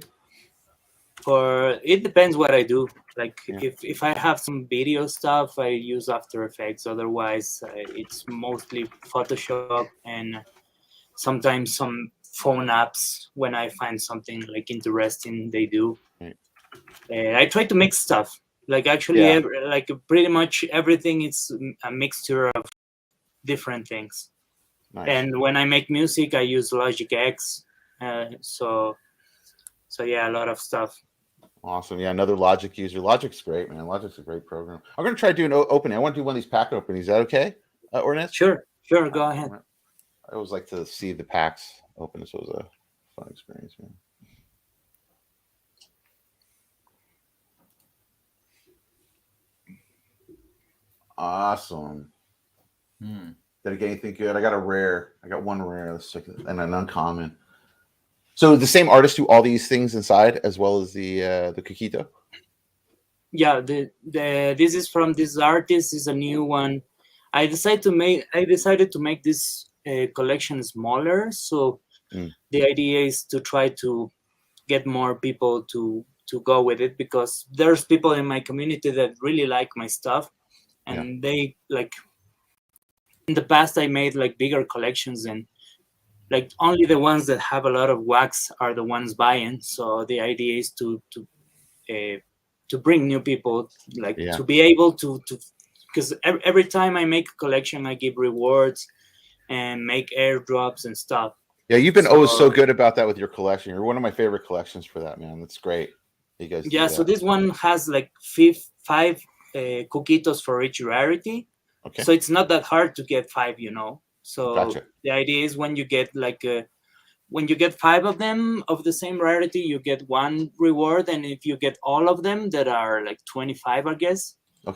It depends what I do. Like if I have some video stuff, I use After Effects. Otherwise, it's mostly Photoshop and sometimes some phone apps when I find something like interesting they do. Right. I try to mix stuff. Like actually, like pretty much everything is a mixture of different things. Nice. And when I make music, I use Logic X. So yeah, a lot of stuff. Awesome. Yeah, another Logic user. Logic's great, man. Logic's a great program. I'm going to try doing opening. I want to do one of these pack openings. Is that okay, Ornez? Sure. Go ahead. I always like to see the packs open. So it was a fun experience, man. Awesome. Did I get anything good? I got a rare. I got one rare. Let's check it. And an uncommon. So the same artist do all these things inside as well as the coquito? Yeah, this is from this artist. Is a new one. I decided to make this collection smaller. So the idea is to try to get more people to go with it, because there's people in my community that really like my stuff, and they like. In the past, I made like bigger collections, and like only the ones that have a lot of wax are the ones buying. So the idea is to bring new people, like to be able to because every time I make a collection, I give rewards and make airdrops and stuff. Yeah, you've been always so good about that with your collection. You're one of my favorite collections for that, man. That's great. You guys. Yeah, so this one has like 5 coquitos for each rarity. Okay. So it's not that hard to get 5, So gotcha. The idea is when you get when you get 5 of them of the same rarity, you get 1 reward, and if you get all of them that are like 25, I guess,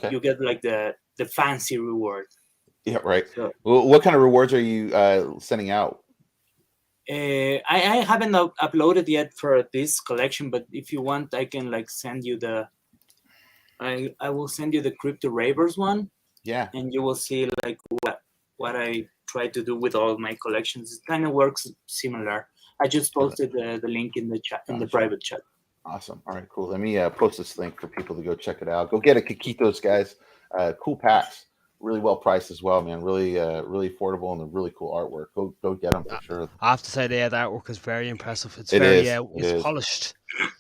you get like the fancy reward. Yeah, right. So, well, what kind of rewards are you sending out? I haven't uploaded yet for this collection, but if you want, I can like send you I will send you the Crypto Ravers one. Yeah. And you will see like what I try to do with all my collections. It kind of works similar. I just posted the link in the chat, in the private chat. Awesome. All right, cool. Let me post this link for people to go check it out. Go get a coquitos, guys. Cool packs. Really well priced as well, man. Really affordable, and a really cool artwork. Go get them for sure. I have to say, the artwork is very impressive. It's it's polished.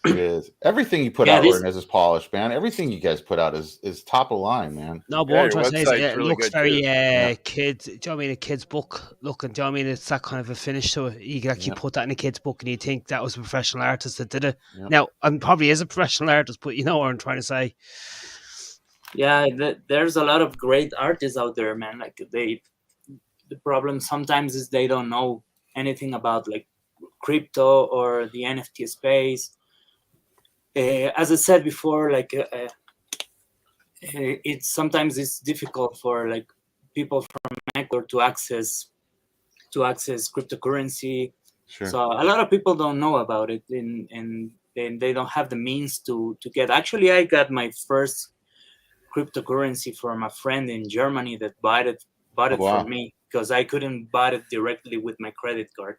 It is. Everything you put out is polished, man. Everything you guys put out is top of line, man. No, but what I'm trying to say is it looks very kids. Do you know what I mean? A kid's book looking. Do you know what I mean? It's that kind of a finish to it. You can actually put that in a kid's book, and you think that was a professional artist that did it. Now, I'm probably is a professional artist, but you know what I'm trying to say. Yeah, there's a lot of great artists out there, man. Like the problem sometimes is they don't know anything about like crypto or the NFT space. As I said before, like it's sometimes it's difficult for like people from Ecuador to access cryptocurrency. Sure. So a lot of people don't know about it, and they don't have the means to get. Actually, I got my first cryptocurrency from a friend in Germany that bought it wow. for me because I couldn't buy it directly with my credit card.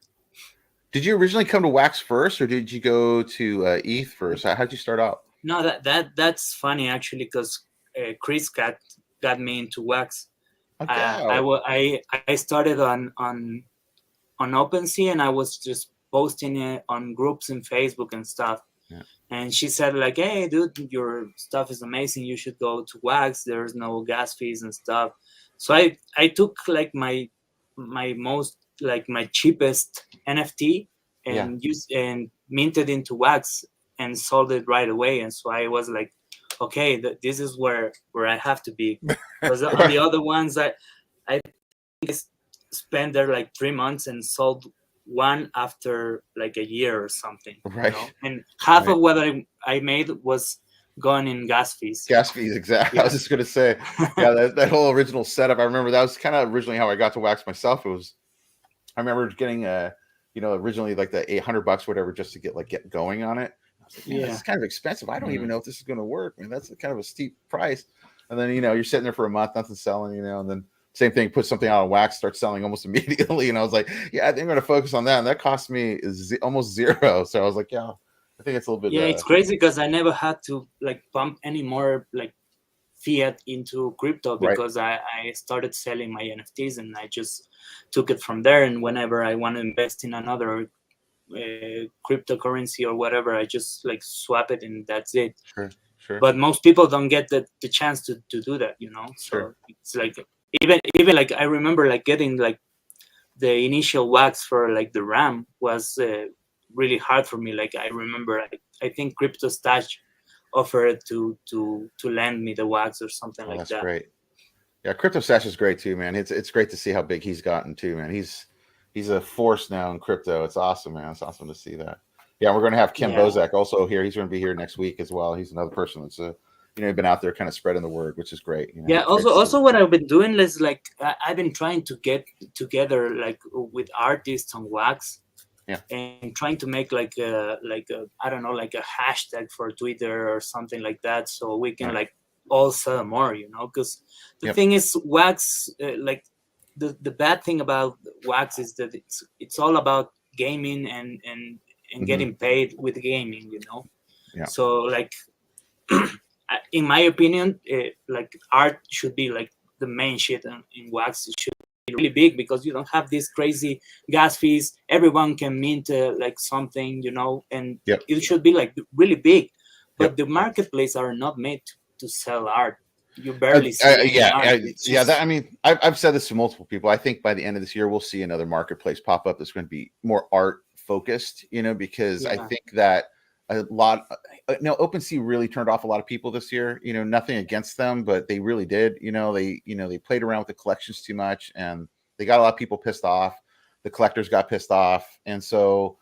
Did you originally come to Wax first, or did you go to ETH first? How'd you start out? No, that's funny actually, because Chris got me into Wax. Okay. I started on OpenSea, and I was just posting it on groups in Facebook and stuff. Yeah. And she said like, "Hey, dude, your stuff is amazing. You should go to Wax. There's no gas fees and stuff." So I took like my most like my cheapest NFT and used and minted into Wax and sold it right away. And so I was like, okay, this is where I have to be. Because on the other ones, I spent there like 3 months and sold one after like a year or something. Right. You know? And half of what I made was gone in gas fees. Gas fees, exactly. Yeah. I was just going to say, yeah, that whole original setup. I remember that was kind of originally how I got to Wax myself. I remember getting originally like the $800, whatever, just to get going on it. I was like, this is kind of expensive. I don't even know if this is going to work. I mean, that's kind of a steep price. And then, you're sitting there for a month, nothing selling, and then same thing, put something out on Wax, start selling almost immediately. And I was like, yeah, I think I'm going to focus on that. And that cost me almost zero. So I was like, yeah, I think it's a little bit. Yeah, it's crazy because I never had to like pump any more like fiat into crypto because I started selling my NFTs and I just took it from there. And whenever I want to invest in another cryptocurrency or whatever, I just like swap it and that's it. Sure. But most people don't get the chance to do that, So it's like even like I remember like getting like the initial Wax for like the RAM was really hard for me. Like I remember I think Crypto Stash offered to lend me the Wax or something like that. That's great. Yeah, Crypto Stash is great too, man. It's great to see how big he's gotten too, man. He's a force now in crypto. It's awesome, man. It's awesome to see that. Yeah, we're going to have Kim Bozak also here. He's going to be here next week as well. He's another person that's been out there kind of spreading the word, which is great. Yeah. Also, what I've been doing is like I've been trying to get together like with artists on Wax. Yeah. And trying to make like a I don't know, like a hashtag for Twitter or something like that, so we can like all sell more, because the thing is Wax like the bad thing about Wax is that it's all about gaming and getting paid with gaming, Yeah. So like in my opinion, like art should be like the main shit in Wax. It should be really big because you don't have these crazy gas fees. Everyone can mint like something, and it should be like really big. But the marketplace are not made to sell art. You barely see art. I mean, I've said this to multiple people. I think by the end of this year, we'll see another marketplace pop up that's going to be more art focused, because I think that a lot. OpenSea really turned off a lot of people this year. Nothing against them, but they really did. They played around with the collections too much, and they got a lot of people pissed off. The collectors got pissed off, and so.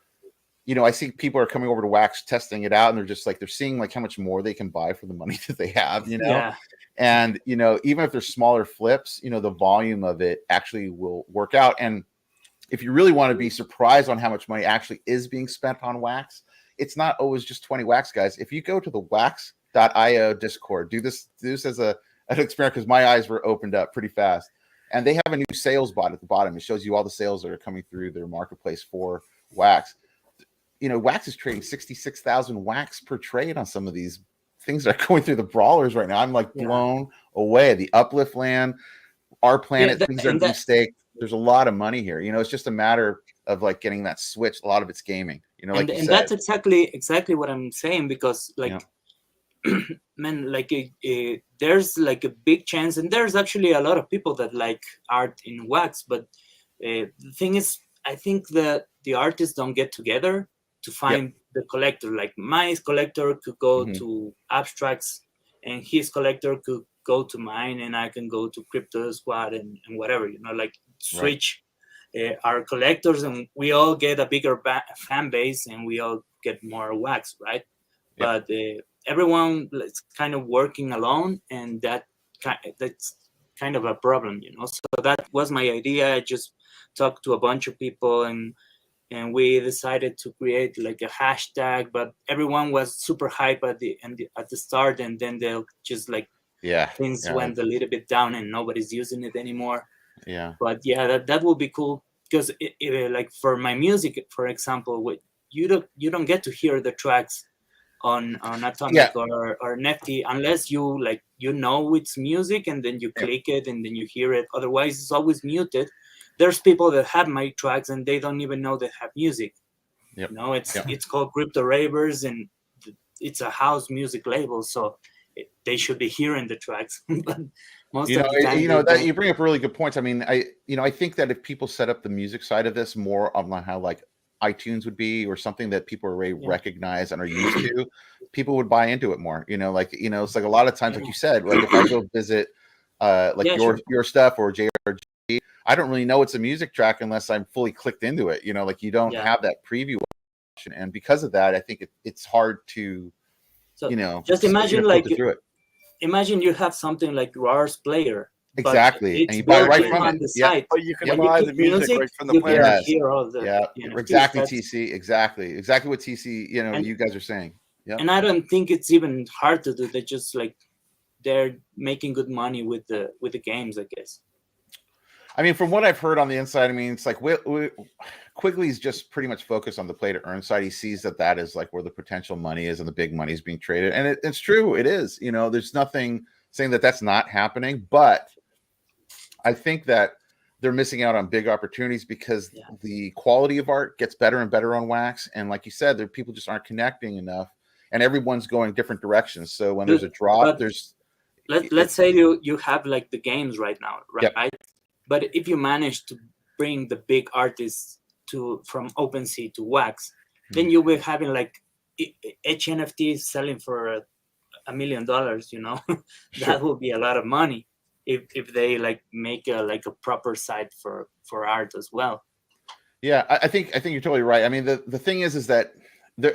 I see people are coming over to Wax, testing it out, and they're just like they're seeing like how much more they can buy for the money that they have, And even if they're smaller flips, the volume of it actually will work out. And if you really want to be surprised on how much money actually is being spent on Wax, it's not always just 20 Wax guys. If you go to the Wax.io Discord, do this as an experiment, because my eyes were opened up pretty fast, and they have a new sales bot at the bottom. It shows you all the sales that are coming through their marketplace for Wax. Wax is trading 66,000 Wax per trade on some of these things that are going through the brawlers right now. I'm like blown away. The Uplift land, our planet, things that are being staked. There's a lot of money here. It's just a matter of like getting that switch. A lot of it's gaming. Like and that's exactly what I'm saying, because like, man, like there's like a big chance, and there's actually a lot of people that like art in Wax. But the thing is, I think that the artists don't get together to find the collector. Like my collector could go to Abstracts, and his collector go to mine and I can go to Crypto Squad and whatever, you know, like switch our collectors, and we all get a bigger fan base and we all get more wax, right? But everyone is kind of working alone, and that's kind of a problem, you know. So that was my idea. I just talked to a bunch of people, and we decided to create like a hashtag, but everyone was super hype at the start, and then they'll just like things went a little bit down and nobody's using it anymore. But yeah, that would be cool, because like for my music, for example, you don't get to hear the tracks on Atomic or Nifty unless you like, you know, it's music, and then you click it and then you hear it. Otherwise it's always muted. There's people that have my tracks and they don't even know they have music. You know, it's called Crypto Ravers, and it's a house music label, so they should be hearing the tracks. But most of the time, that you bring up really good points. I mean, I think that if people set up the music side of this more on how like iTunes would be, or something that people already recognize and are used to, people would buy into it more. You know, like, you know, it's like a lot of times, like you said, like if I go visit your stuff or JRG, I don't really know it's a music track unless I'm fully clicked into it. You know, like you don't have that preview option, and because of that, I think it's hard to, you know, just imagine like imagine you have something like RAR's player. Exactly, and you buy right from it. The site. Oh, you can buy the music right from the player. Exactly, TC. Exactly what TC. You know, you guys are saying. Yeah, and I don't think it's even hard to do. They just like they're making good money with the games, I guess. I mean, from what I've heard on the inside, I mean, it's like Quigley's just pretty much focused on the play to earn side. He sees that is like where the potential money is and the big money is being traded, and it's true. It is. You know, there's nothing saying that that's not happening, but I think that they're missing out on big opportunities because the quality of art gets better and better on wax. And like you said, people just aren't connecting enough, and everyone's going different directions. So when there's a drop, let's say you have like the games right now, right? But if you manage to bring the big artists from OpenSea to wax, then you'll be having like each NFT selling for $1 million. You know, that will be a lot of money. If they like make a proper site for art as well. Yeah, I think you're totally right. I mean, the thing is that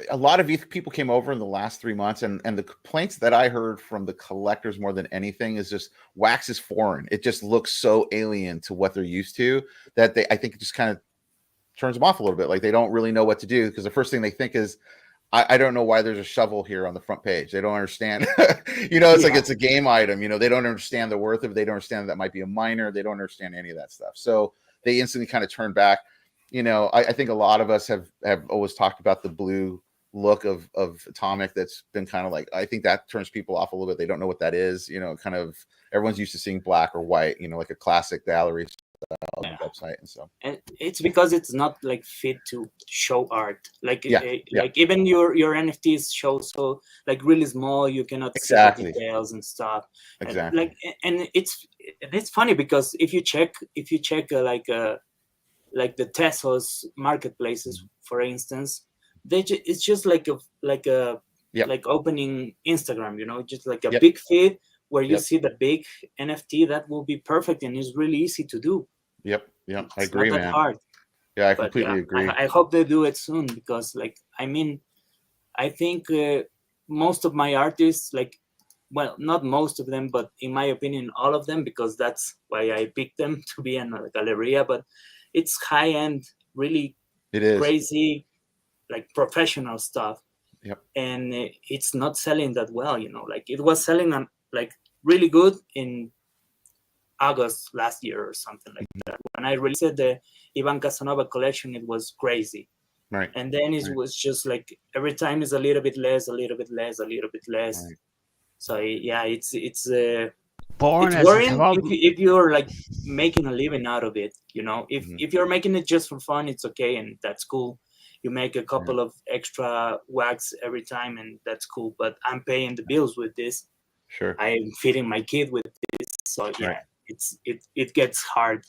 a lot of people came over in the last 3 months, and the complaints that I heard from the collectors more than anything is just wax is foreign. It just looks so alien to what they're used to that I think it just kind of turns them off a little bit. Like they don't really know what to do, because the first thing they think is, I don't know why there's a shovel here on the front page. They don't understand. You know, it's like it's a game item. You know, they don't understand the worth of it. They don't understand that might be a minor. They don't understand any of that stuff. So they instantly kind of turn back. You know, I think a lot of us have always talked about the blue look of Atomic. That's been kind of like, I think that turns people off a little bit. They don't know what that is. You know, kind of everyone's used to seeing black or white, you know, like a classic gallery website. And so, and it's because it's not like fit to show art. Like like even your NFTs show so like really small. You cannot see the details and stuff. Exactly. And it's funny because if you check like the Tesos marketplaces, for instance, it's just like opening Instagram. You know, just like a big feed where you see the big NFT. That will be perfect, and it's really easy to do. Yep. I agree, man. Hard. Yeah, I completely agree. I hope they do it soon, because like, I mean, I think most of my artists, like, well, not most of them, but in my opinion, all of them, because that's why I picked them to be in a Galleria, but it's high end, really crazy, like professional stuff. Yep. And it's not selling that well, you know, like it was selling on like really good in August last year or something like that. When I released the Ivan Casanova collection, it was crazy. Right. And then it was just like every time is a little bit less. Right. So yeah, it's boring. It's worrying if you're like making a living out of it, you know. If you're making it just for fun, it's okay, and that's cool. You make a couple of extra wax every time, and that's cool. But I'm paying the bills with this. Sure. I'm feeding my kid with this. So yeah, it gets hard.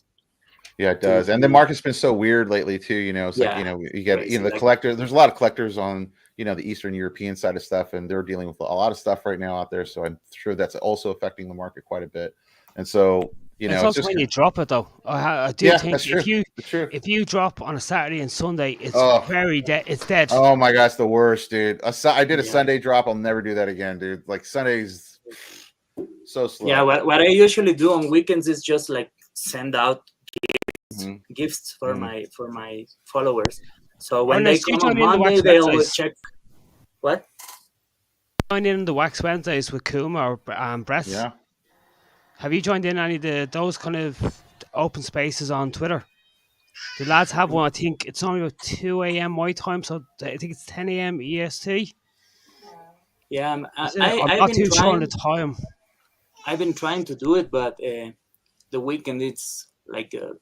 Yeah, it does. And the market's been so weird lately too. You know, it's like, you know, you get the collector. There's a lot of collectors on, you know, the Eastern European side of stuff, and they're dealing with a lot of stuff right now out there. So I'm sure that's also affecting the market quite a bit. And so, you know, it's also when you drop it though. I do think that's true. if you drop on a Saturday and Sunday, it's very dead. It's dead. Oh my gosh, the worst, dude. I did a Sunday drop. I'll never do that again, dude. Like Sundays, so slow. Yeah, what I usually do on weekends is just like send out gifts for my followers. So when they come on Monday, they always check. What? Joined in the Wax Wednesdays with Kuma or M.O.R.B.S. Yeah. Have you joined in any of those kind of open spaces on Twitter? The lads have one. I think it's only about 2 a.m. my time, so I think it's 10 a.m. EST. Yeah, I'm not too sure on the time. I've been trying to do it, but the weekend it's like a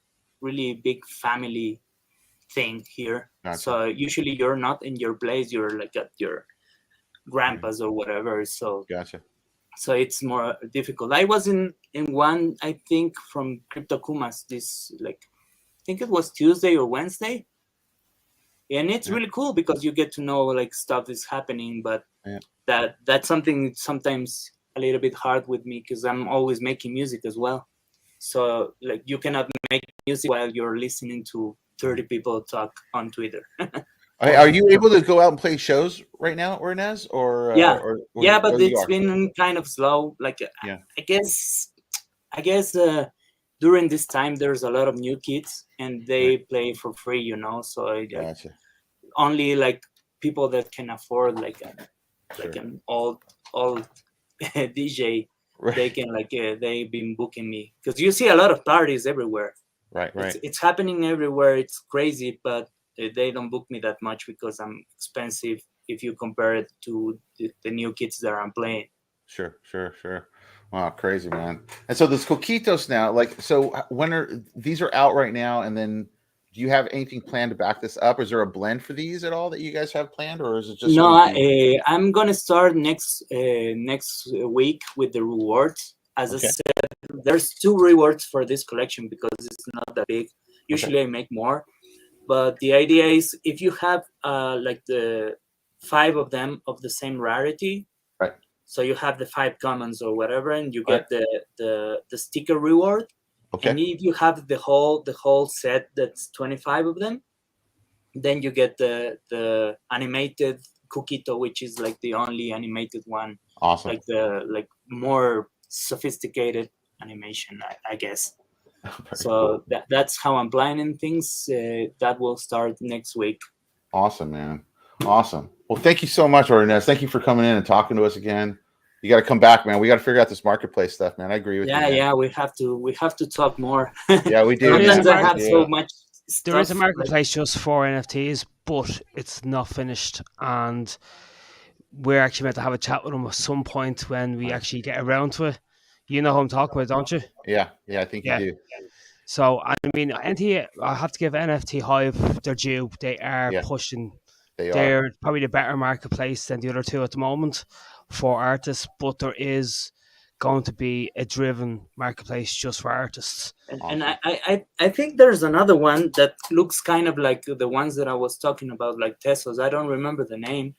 really big family thing here. Gotcha. So usually you're not in your place; you're like at your grandpa's or whatever. So gotcha. So it's more difficult. I was in one, I think, from Crypto Kumas this I think it was Tuesday or Wednesday, and it's really cool because you get to know like stuff is happening, but that's something sometimes a little bit hard with me because I'm always making music as well. So like you cannot make music while you're listening to 30 people talk on Twitter. Are you able to go out and play shows right now, Ernest? Or but it's been kind of slow. Like I guess during this time there's a lot of new kids and they play for free, you know. So only like people that can afford like an old DJ, they can they've been booking me because you see a lot of parties everywhere. Right. It's happening everywhere. It's crazy, but they don't book me that much because I'm expensive if you compare it to the new kids that I'm playing. Sure. Wow, crazy, man. And so there's Coquitos now. Like, so when are these out right now? And then do you have anything planned to back this up? Is there a blend for these at all that you guys have planned, or is it just? No, I'm gonna start next week with the rewards. As I said, there's 2 rewards for this collection because it's not that big. Usually I make more. But the idea is if you have like the 5 of them of the same rarity, right? So you have the 5 commons or whatever, and you get the sticker reward. Okay. And if you have the whole set that's 25 of them, then you get the animated Coquito, which is like the only animated one. Awesome. Like the more sophisticated animation, I guess. So that's how I'm planning things. That will start next week. Awesome, man. Awesome. Well, thank you so much, Ernest. Thank you for coming in and talking to us again. You got to come back, man. We got to figure out this marketplace stuff, man. I agree with you. Yeah, we have to talk more. Yeah, we do. Sometimes I have so much stuff. There is a marketplace just for NFTs, but it's not finished, and we're actually meant to have a chat with them at some point when we actually get around to it. You know who I'm talking about, don't you? Yeah, I think you do. So, I mean, I have to give NFT Hive their due. They are pushing. They're probably the better marketplace than the other 2 at the moment for artists, but there is going to be a driven marketplace just for artists. And I think there's another one that looks kind of like the ones that I was talking about, like Tesos. I don't remember the name.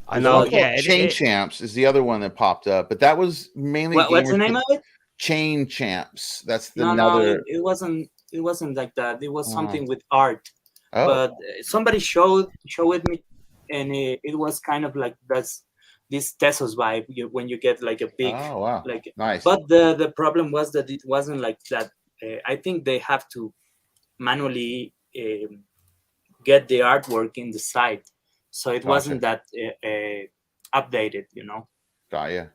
I know. Chain Champs is the other one that popped up, but that was mainly. What's the name of it? Chain Champs. That's another. No, it wasn't like that. It was something with art. Oh. But somebody showed it me, and it was kind of like this Tesos vibe when you get like a big. Oh wow! Like nice. But the problem was that it wasn't like that. I think they have to manually get the artwork in the site. So it wasn't that updated, you know. Got ya.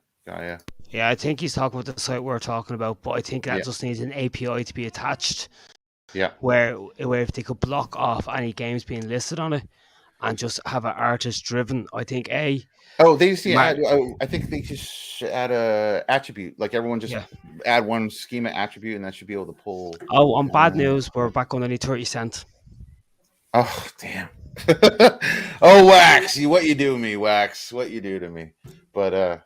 Yeah, I think he's talking about the site we're talking about, but I think that just needs an API to be attached. Yeah. Where if they could block off any games being listed on it and just have an artist driven, I think I think they just add a attribute. Like everyone just add one schema attribute, and that should be able to pull. Oh, on bad news, we're back on only 30 cents. Oh damn. Oh, Wax, what you do to me, Wax? What you do to me? But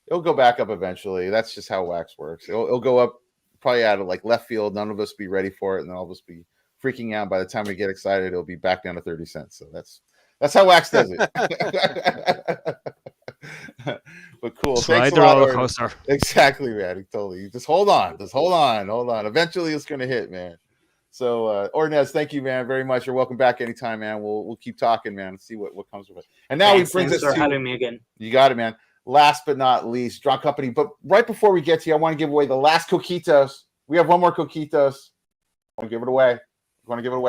it'll go back up eventually. That's just how Wax works. It'll go up probably out of like left field. None of us be ready for it, and then all of us be freaking out. By the time we get excited, it'll be back down to 30 cents. So that's how Wax does it. But cool. Slide the roller coaster. Exactly, man. Totally. You just hold on. Eventually, it's gonna hit, man. So, Ornez, thank you, man, very much. You're welcome back anytime, man. We'll keep talking, man, and see what comes of it. And now Thanks, we bring thanks us for having me again. You got it, man. Last but not least, Drawn Company. But right before we get to you, I want to give away the last Coquitos. We have one more Coquitos. I want to give it away.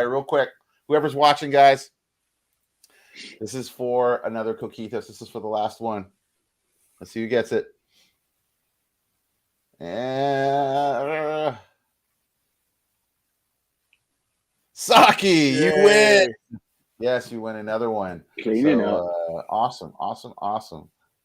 Real quick. Whoever's watching, guys, this is for another Coquitos. This is for the last one. Let's see who gets it. And Saki, you win. Yes, you win another one. Cleaning up. Awesome.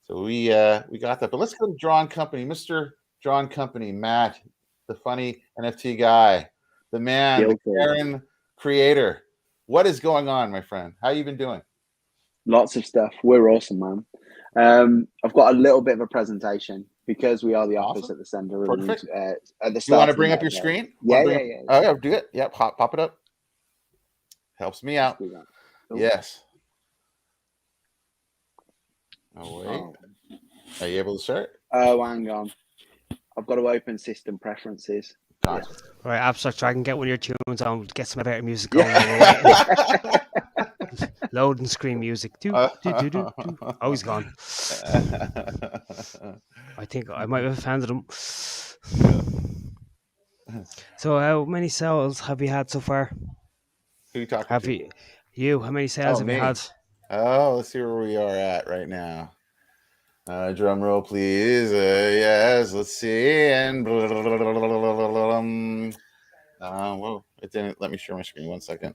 So we got that. But let's go to Drawn Company. Mr. Drawn Company, Matt, the funny NFT guy, the man, the Karen creator. What is going on, my friend? How you been doing? Lots of stuff. We're awesome, man. I've got a little bit of a presentation because we are the office at the center. Perfect. At the start. You want to bring up your screen? Yeah. Oh, yeah, do it. Yep, pop it up. Helps me out. Yes. Oh, wait. Are you able to start? Oh, hang on. I've got to open system preferences. Gotcha. Yeah. All right, Abstract Dragon, get one of your tunes on. Get some better music going. Loading screen music. Oh, he's gone. I think I might have offended him. So, how many sales have you had so far? Who are you talking to? How many sales have you had? Oh, let's see where we are at right now. Drum roll, please. Yes, let's see. And whoa, it didn't let me share my screen. 1 second.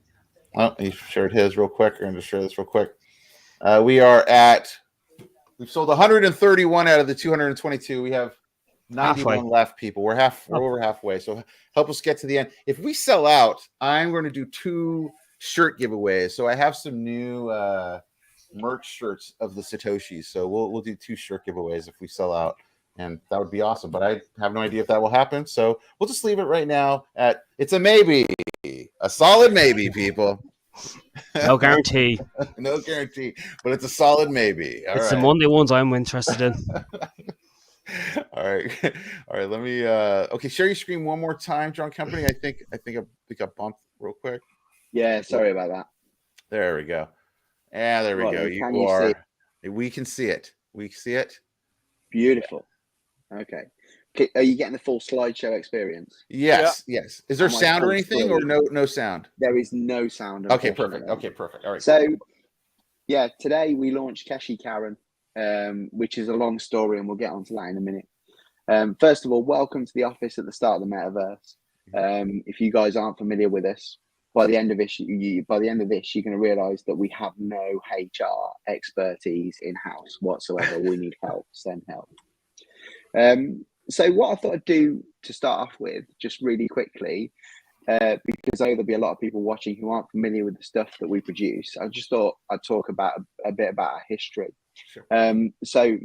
Oh, he shared his real quick. We're going to share this real quick. We've sold 131 out of the 222. We have 91 left, people. We're over halfway. So help us get to the end. If we sell out, I'm going to do 2 shirt giveaways. So I have some new merch shirts of the Satoshis. So we'll do 2 shirt giveaways if we sell out. And that would be awesome. But I have no idea if that will happen. So we'll just leave it right now at it's a maybe. A solid maybe, people. No guarantee. No guarantee. But it's a solid maybe. It's the Monday ones I'm interested in. All right. Let me okay, share your screen one more time, Drawn Company. I think I got bumped real quick. Yeah, sorry about that. There we go. Yeah, there we go. We can see it. We see it. Beautiful. Okay. Are you getting the full slideshow experience? Yes. Is there sound or anything, or no sound? There is no sound. Okay, perfect. All right. So, yeah, today we launched Keshi Karen, which is a long story, and we'll get onto that in a minute. First of all, welcome to the office at the start of the metaverse. If you guys aren't familiar with us, by the end of this, you're going to realize that we have no HR expertise in house whatsoever. We need help. Send help. So what I thought I'd do to start off with, just really quickly, because I know there'll be a lot of people watching who aren't familiar with the stuff that we produce. I just thought I'd talk about a bit about our history. Sure. So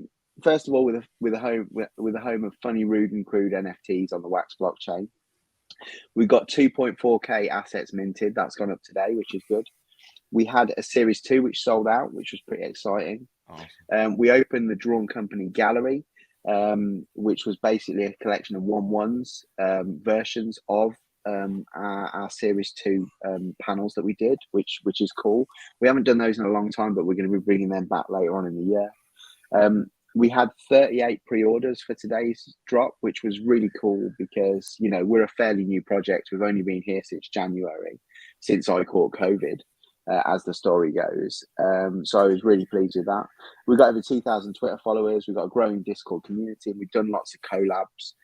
first of all, with a home of funny, rude, and crude NFTs on the Wax blockchain, we've got 2.4K assets minted. That's gone up today, which is good. We had a Series 2 which sold out, which was pretty exciting. Awesome. We opened the Drawn Company Gallery, which was basically a collection of 1/1s versions of our Series 2 panels that we did, which is cool. We haven't done those in a long time, but we're going to be bringing them back later on in the year. We had 38 pre-orders for today's drop, which was really cool because, we're a fairly new project. We've only been here since January, since I caught COVID, as the story goes. So I was really pleased with that. We've got over 2,000 Twitter followers. We've got a growing Discord community. We've done lots of collabs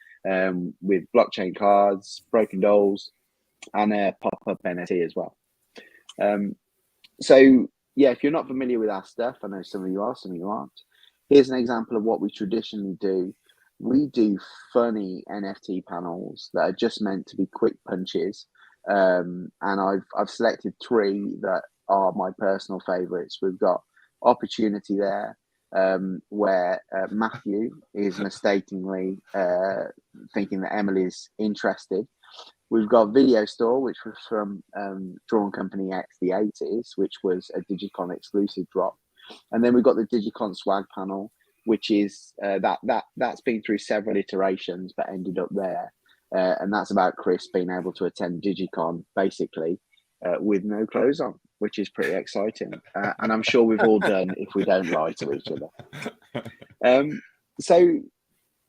with blockchain cards, broken dolls, and pop-up NFT as well. So, yeah, if you're not familiar with our stuff, I know some of you are, some of you aren't. Here's an example of what we traditionally do. We do funny NFT panels that are just meant to be quick punches. And I've selected 3 that are my personal favorites. We've got Opportunity there, where Matthew is mistakenly thinking that Emily's interested. We've got Video Store, which was from Drawn Company X the 80s, which was a Digicon exclusive drop. And then we've got the Digicon swag panel, which is that's been through several iterations but ended up there. And that's about Chris being able to attend Digicon basically with no clothes on, which is pretty exciting. And I'm sure we've all done if we don't lie to each other. So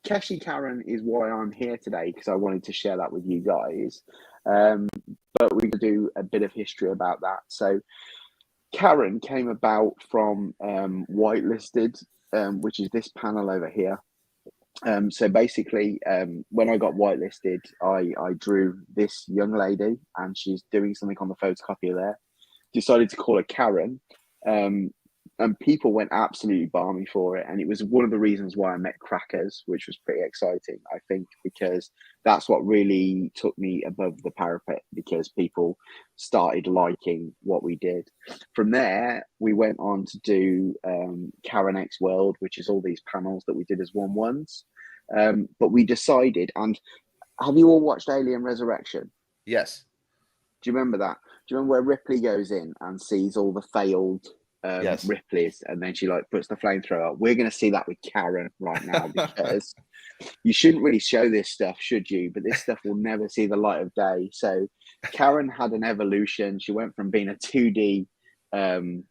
Keshi Karen is why I'm here today, because I wanted to share that with you guys. But we could do a bit of history about that. So Karen came about from Whitelisted, which is this panel over here. So basically, when I got whitelisted, I drew this young lady, and she's doing something on the photocopier there. Decided to call her Karen, and people went absolutely balmy for it. And it was one of the reasons why I met Crackers, which was pretty exciting, I think, because that's what really took me above the parapet, because people started liking what we did. From there, we went on to do Karen X World, which is all these panels that we did as 1/1s. But we decided, and have you all watched Alien Resurrection? Yes. Do you remember that? Do you remember where Ripley goes in and sees all the failed yes. Ripley's, and then she like puts the flamethrower? We're going to see that with Karen right now, because you shouldn't really show this stuff, should you? But this stuff will never see the light of day. So Karen had an evolution. She went from being a 2D, line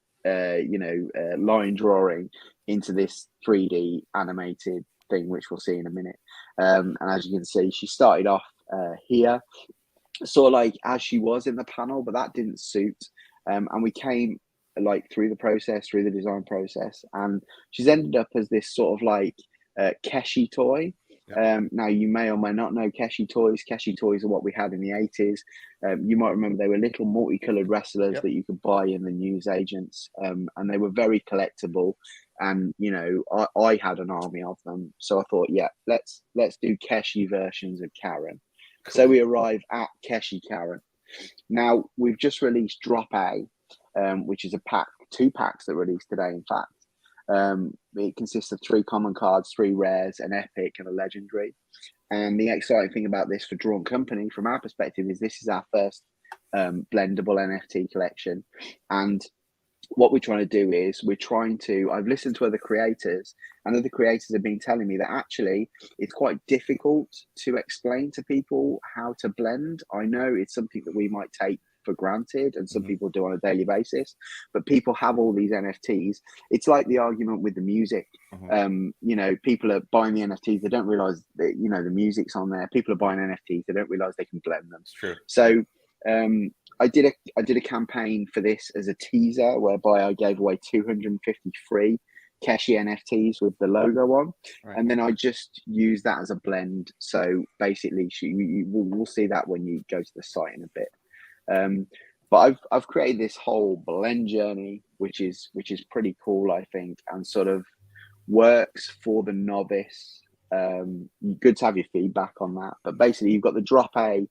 drawing into this 3D animated thing, which we'll see in a minute. And as you can see, she started off here, sort of like as she was in the panel, but that didn't suit. And we came like through the design process, and she's ended up as this sort of like Keshi toy. Now you may or may not know Keshi toys. Keshi toys are what we had in the 80s. You might remember they were little multicolored wrestlers that you could buy in the newsagents, and they were very collectible. And you know, I had an army of them, so I thought, yeah, let's do Keshi versions of Karen. Cool. So we arrive at Keshi Karen. Now we've just released Drop A, which is a pack, 2 packs that released today, in fact. It consists of 3 common cards, 3 rares, an epic, and a legendary. And the exciting thing about this for Drawn Company, from our perspective, is this is our first blendable NFT collection. And what we're trying to do is I've listened to other creators, and other creators have been telling me that actually it's quite difficult to explain to people how to blend. I know it's something that we might take for granted, and some people do on a daily basis, but people have all these NFTs. It's like the argument with the music. People are buying the NFTs, they don't realize that the music's on there. People are buying NFTs, they don't realize they can blend them. It's true. So I did a campaign for this as a teaser, whereby I gave away 253 Keshi NFTs with the logo on, and then I just used that as a blend. So basically, we'll see that when you go to the site in a bit. But I've created this whole blend journey, which is pretty cool, I think, and sort of works for the novice. Good to have your feedback on that. But basically, you've got the Drop A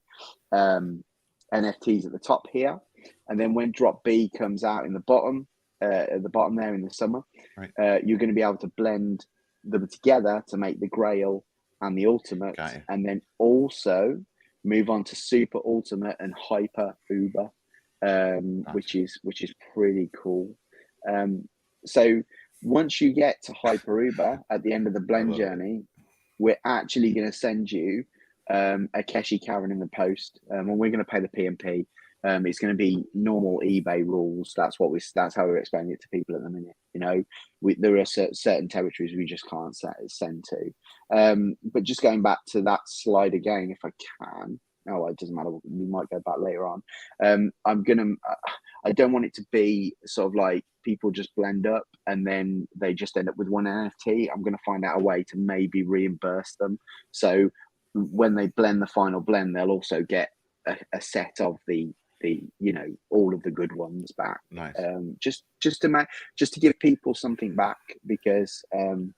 NFTs at the top here, and then when Drop B comes out in the bottom, at the bottom there in the summer, you're going to be able to blend them together to make the Grail and the Ultimate, and then also move on to Super Ultimate and Hyper Uber, which is pretty cool. So once you get to Hyper Uber at the end of the blend journey, we're actually going to send you a Keshi Karen in the post, and we're going to pay the P&P. It's going to be normal eBay rules. That's how we're explaining it to people at the minute. There are certain territories we just can't send to. But just going back to that slide again, if I can. Oh, it doesn't matter. We might go back later on. I don't want it to be sort of like people just blend up and then they just end up with one NFT. I'm going to find out a way to maybe reimburse them. So when they blend the final blend, they'll also get a set of the all of the good ones back. Nice. Just to give people something back, because I'm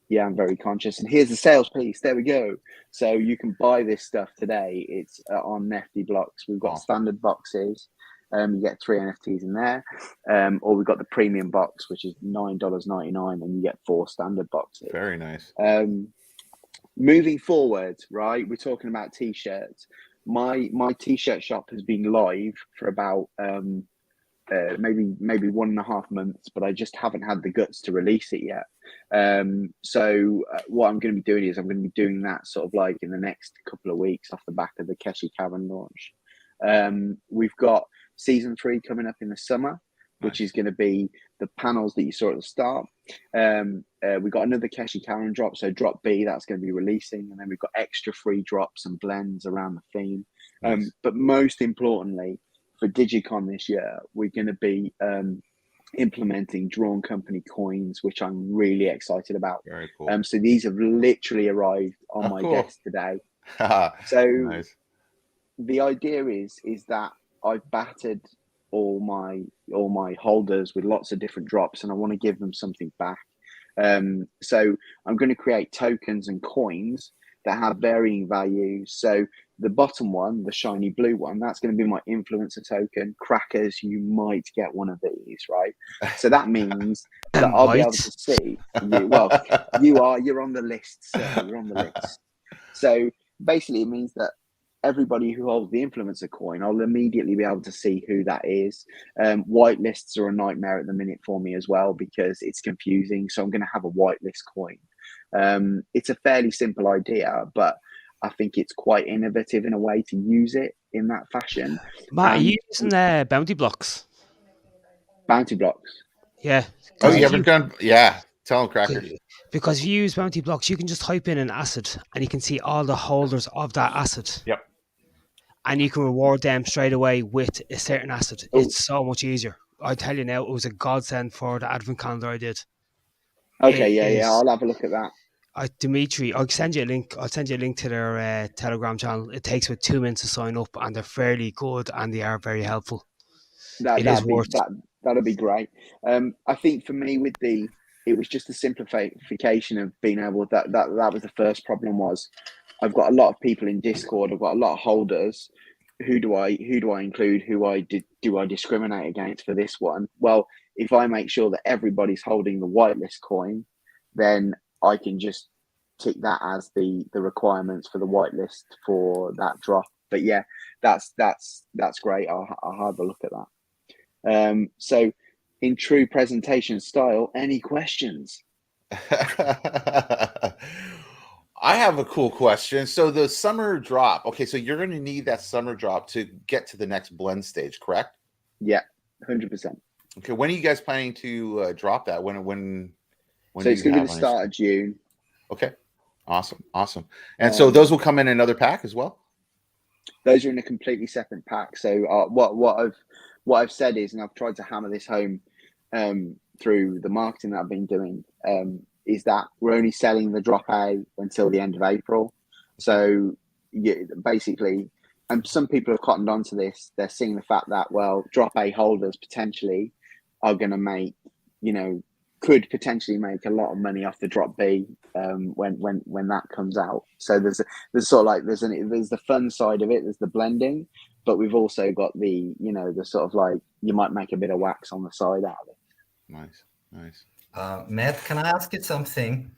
very conscious. And here's the sales piece. There we go. So you can buy this stuff today. It's on Nifty Blocks. We've got standard boxes. You get 3 NFTs in there, or we've got the premium box, which is $9.99, and you get 4 standard boxes. Very nice. Moving forward, right? We're talking about t-shirts. my t-shirt shop has been live for about maybe 1.5 months, but I just haven't had the guts to release it yet. So what I'm going to be doing is I'm going to be doing that sort of like in the next couple of weeks off the back of the Keshi Karen launch. We've got season 3 coming up in the summer, which is going to be the panels that you saw at the start. We've got another Keshi Karen drop, so drop B, that's going to be releasing, and then we've got extra free drops and blends around the theme. Nice. But most importantly, for Digicon this year, we're going to be implementing Drawn Company coins, which I'm really excited about. Very cool. So these have literally arrived on my desk today. So nice. The idea is that I've battered all my holders with lots of different drops, and I want to give them something back. So I'm going to create tokens and coins that have varying values. So the bottom one, the shiny blue one, that's going to be my influencer token. Crackers, you might get one of these, right? So that means that I'll be able to see you. Well, you're on the list, sir. You're on the list. So basically it means that everybody who holds the influencer coin, I'll immediately be able to see who that is. Whitelists are a nightmare at the minute for me as well because it's confusing. So I'm going to have a whitelist coin. It's a fairly simple idea, but I think it's quite innovative in a way to use it in that fashion. Matt, are you using bounty blocks? Bounty blocks? Yeah. Oh, you haven't done? Yeah. Tell them, Crackers. Because if you use bounty blocks, you can just type in an asset and you can see all the holders of that asset. Yep. And you can reward them straight away with a certain asset. Oh. It's so much easier. I tell you now, it was a godsend for the advent calendar I did. Okay, yeah, I'll have a look at that. Dimitri, I'll send you a link. I'll send you a link to their Telegram channel. It takes about 2 minutes to sign up, and they're fairly good and they are very helpful. That'll be great. I think for me it was just a simplification of being able that was the first problem. Was I've got a lot of people in Discord. I've got a lot of holders. Who do I include? Do I discriminate against for this one? Well, if I make sure that everybody's holding the whitelist coin, then I can just tick that as the requirements for the whitelist for that drop. But yeah, that's great. I'll have a look at that. So in true presentation style, any questions? I have a cool question. So the summer drop, okay, so you're going to need that summer drop to get to the next blend stage, correct? Yeah, 100%. Okay, when are you guys planning to drop that? When so it's going to be the start of June. Okay, awesome. And so those will come in another pack as well? Those are in a completely separate pack. So what I've said is, and I've tried to hammer this home through the marketing that I've been doing, is that we're only selling the drop A until the end of April. So basically, and some people have cottoned onto this. They're seeing the fact that, well, drop A holders potentially are going to make, could potentially make a lot of money off the drop B when that comes out. So there's sort of like there's the fun side of it. There's the blending, but we've also got the the sort of like you might make a bit of wax on the side out of it. Nice. Matt, can I ask you something?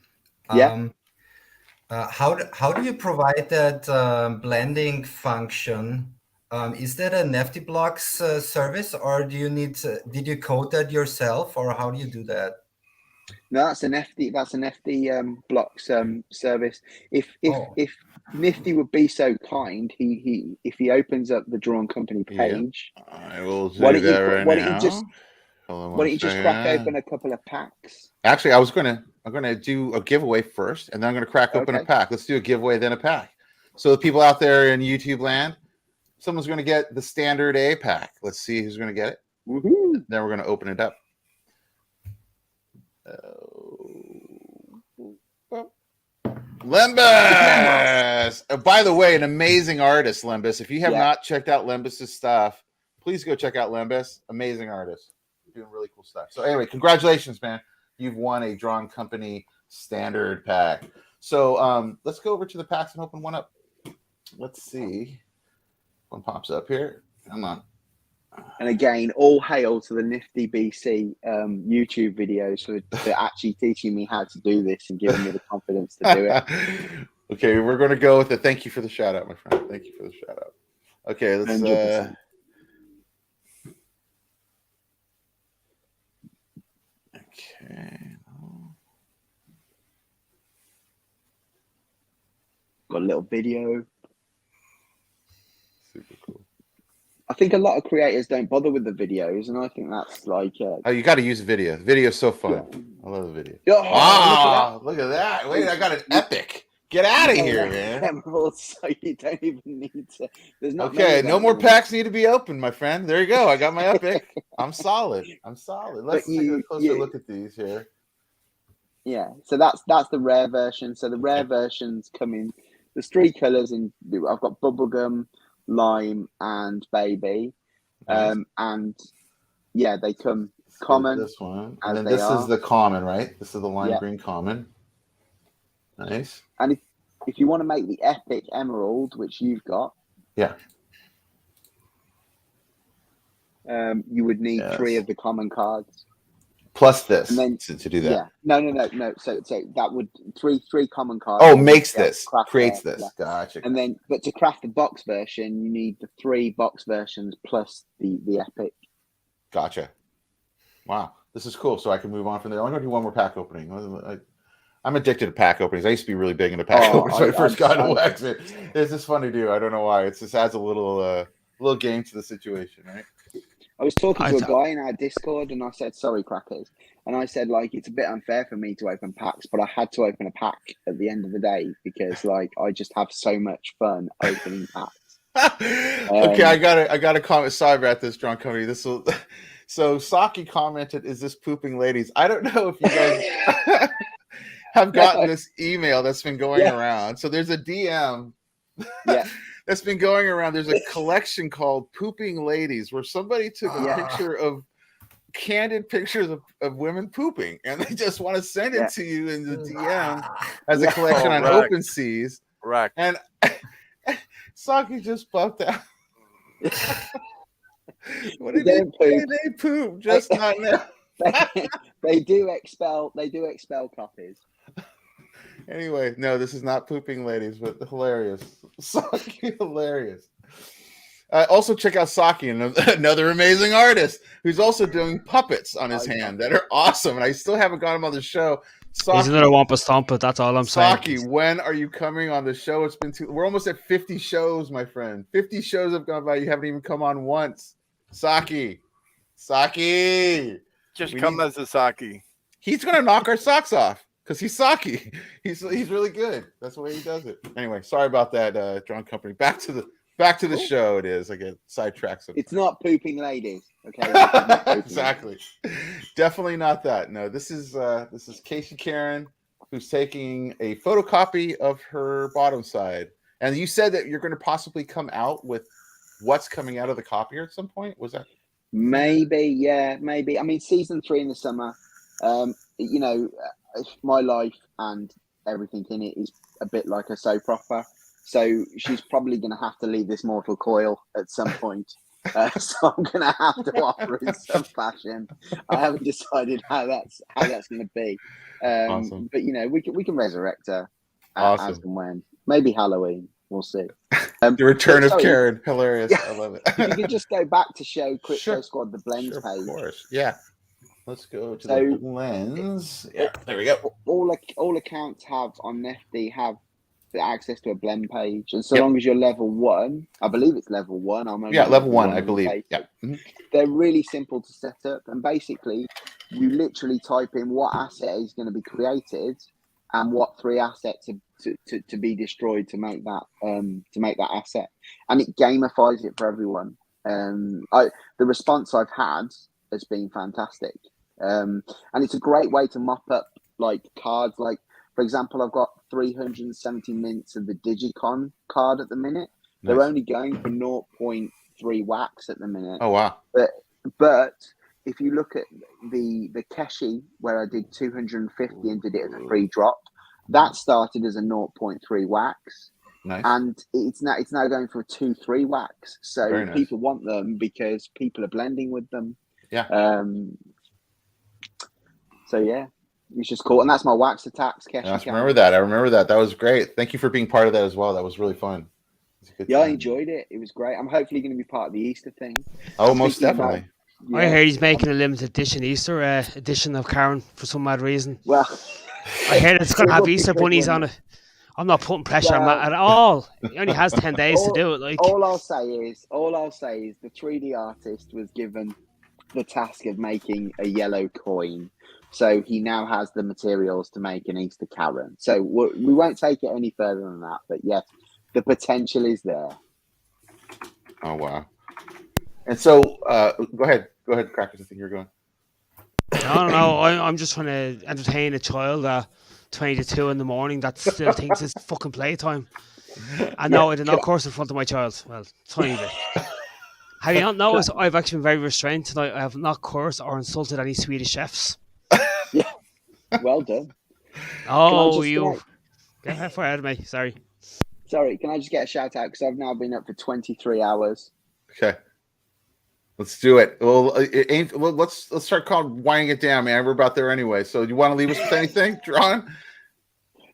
Yeah. How do you provide that blending function? Is that a NiftyBLOX service, or did you code that yourself, or how do you do that? No, that's an NiftyBLOX service. If Nifty would be so kind, if he opens up the Drawn Company page, I will do that right now. Why don't you just crack open a couple of packs? Actually, I'm gonna do a giveaway first, and then I'm gonna crack open a pack. Let's do a giveaway, then a pack. So the people out there in YouTube land, someone's gonna get the standard A pack. Let's see who's gonna get it. Woohoo! Then we're gonna open it up. Lembus! By the way, an amazing artist, Lembus. If you have not checked out Lembus's stuff, please go check out Lembus. Amazing artist. Doing really cool stuff. So anyway, congratulations, man. You've won a Drawn Company standard pack. So let's go over to the packs and open one up. Let's see. One pops up here. Come on. And again, all hail to the NiftyBC YouTube videos for actually teaching me how to do this and giving me the confidence to do it. Okay, we're going to go with it. Thank you for the shout out, my friend. Thank you for the shout out. Okay, let's. 100%. Okay. Got a little video. Super cool. I think a lot of creators don't bother with the videos, and I think that's like. Oh, you got to use video. Video's so fun. Yeah. I love the video. Oh, look at that! Wait, I got an epic. Get out of here, man. Emeralds, so you don't even need to. There's not Okay, no more packs need to be opened, my friend. There you go. I got my epic. I'm solid. Let's take a closer look at these here. Yeah, so that's the rare version. So the rare versions come in. There's 3 colors in. I've got bubblegum, lime, and baby. Nice. And yeah, they come common. This one, and then this is the common, right? This is the lime green common. Nice. And if you want to make the epic emerald, which you've got, you would need 3 of the common cards plus this, and then to do that. Yeah, no. So that would three common cards. Oh, makes this, creates this. Yeah. Gotcha. And then, but to craft the box version, you need the 3 box versions plus the epic. Gotcha. Wow, this is cool. So I can move on from there. I'm going to do one more pack opening. I'm addicted to pack openings. I used to be really big into pack openings when I first got into Wax. It's just fun to do. I don't know why. It just adds a little game to the situation, right? I was talking to a guy in our Discord, and I said, "Sorry, crackers," and I said, like, it's a bit unfair for me to open packs, but I had to open a pack at the end of the day because, like, I just have so much fun opening packs. Okay, I gotta comment. Sorry about this, Drunk Company. So Saki commented, "Is this pooping ladies?" I don't know if you guys have gotten this email that's been going around. So there's a DM that's been going around. There's a collection called Pooping Ladies where somebody took a picture of candid pictures of women pooping, and they just want to send it to you in the DM as a collection on OpenSeas. Right. And Saki just buffed out. What did they poop? Just not now. They do expel copies. Anyway, no, this is not pooping ladies, but hilarious. Saki, hilarious. Also, check out Saki, another amazing artist who's also doing puppets on his hand that are awesome. And I still haven't got him on the show. Saki, he's another Wampa Stompa. That's all I'm saying. Saki, when are you coming on the show? It's been we're almost at 50 shows, my friend. 50 shows have gone by. You haven't even come on once. Saki. Just come as a Saki. He's gonna knock our socks off because he's Saki. He's really good. That's the way he does it. Anyway, sorry about that, Drunk Company. Back to the show. It is. I get sidetracked. It's not pooping ladies. Okay. Exactly. Definitely not that. No, this is Casey Karen, who's taking a photocopy of her bottom side. And you said that you're going to possibly come out with what's coming out of the copier at some point. Was that? Maybe. I mean, season 3 in the summer. My life and everything in it is a bit like a soap opera. So she's probably going to have to leave this mortal coil at some point. So I'm going to have to offer in some fashion. I haven't decided how that's going to be. Awesome. But we can resurrect her awesome. As and when. Maybe Halloween. We'll see. The return of Karen. Hilarious. I love it. If you could just go back to show Crypto Squad the blends page. Of course. Yeah. Let's go to the blends. Yeah, there we go. All accounts have on Nifty have the access to a blend page, and so long as you're level 1, I believe it's level 1. Level 1, I believe. Yeah, they're really simple to set up, and basically, you literally type in what asset is going to be created and what 3 assets to be destroyed to make that asset, and it gamifies it for everyone. The response I've had has been fantastic, and it's a great way to mop up like cards. Like, for example, I've got 370 mints of the Digicon card at the minute. Nice. They're only going for 0.3 wax at the minute. Oh wow! But if you look at the Keshi, where I did 250 and did it as a free drop, that started as a 0.3 wax. Nice. And it's now going for a 2-3 wax. So nice. People want them because people are blending with them. Yeah. So yeah. Which is cool. And that's my wax attacks. I remember that. That was great. Thank you for being part of that as well. That was really fun. I enjoyed it. It was great. I'm hopefully going to be part of the Easter thing. Oh, most definitely. I heard he's making a limited edition Easter edition of Karen for some mad reason. Well, I heard it's going to have Easter bunnies on it. I'm not putting pressure on Matt at all. He only has 10 days to do it. Like all I'll say is the 3D artist was given the task of making a yellow coin, so he now has the materials to make an Easter Karen. So we won't take it any further than that. But yes, the potential is there. Oh wow! And so, go ahead, Crackers. I think you're going. No. I'm just trying to entertain a child. 20 to 2 in the morning that still thinks it's fucking playtime. I know I did not curse in front of my child. Well, tiny bit. Have you not noticed I've actually been very restrained tonight? I have not cursed or insulted any Swedish chefs. Yeah. Well done. Oh, you. Get that far out of me. Sorry, can I just get a shout out? Because I've now been up for 23 hours. Okay. Let's do it. Well, let's start winding it down, man. We're about there anyway. So, do you want to leave us with anything, John?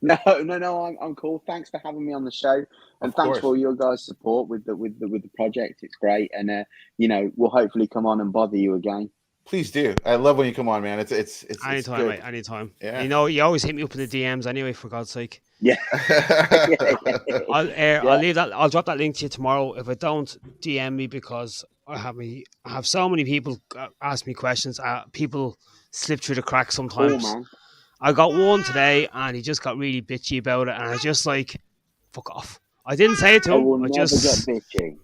No. I'm cool. Thanks for having me on the show, and thanks for all your guys' support with the project. It's great, and we'll hopefully come on and bother you again. Please do. I love when you come on, man. It's anytime, good. mate. Anytime. Yeah. You always hit me up in the DMs anyway. For God's sake. Yeah. I'll leave that. I'll drop that link to you tomorrow. If I don't, DM me because I have so many people ask me questions. People slip through the cracks sometimes. Oh, man. I got one today, and he just got really bitchy about it, and I was just like, "Fuck off." I didn't say it to him. I will never get bitchy.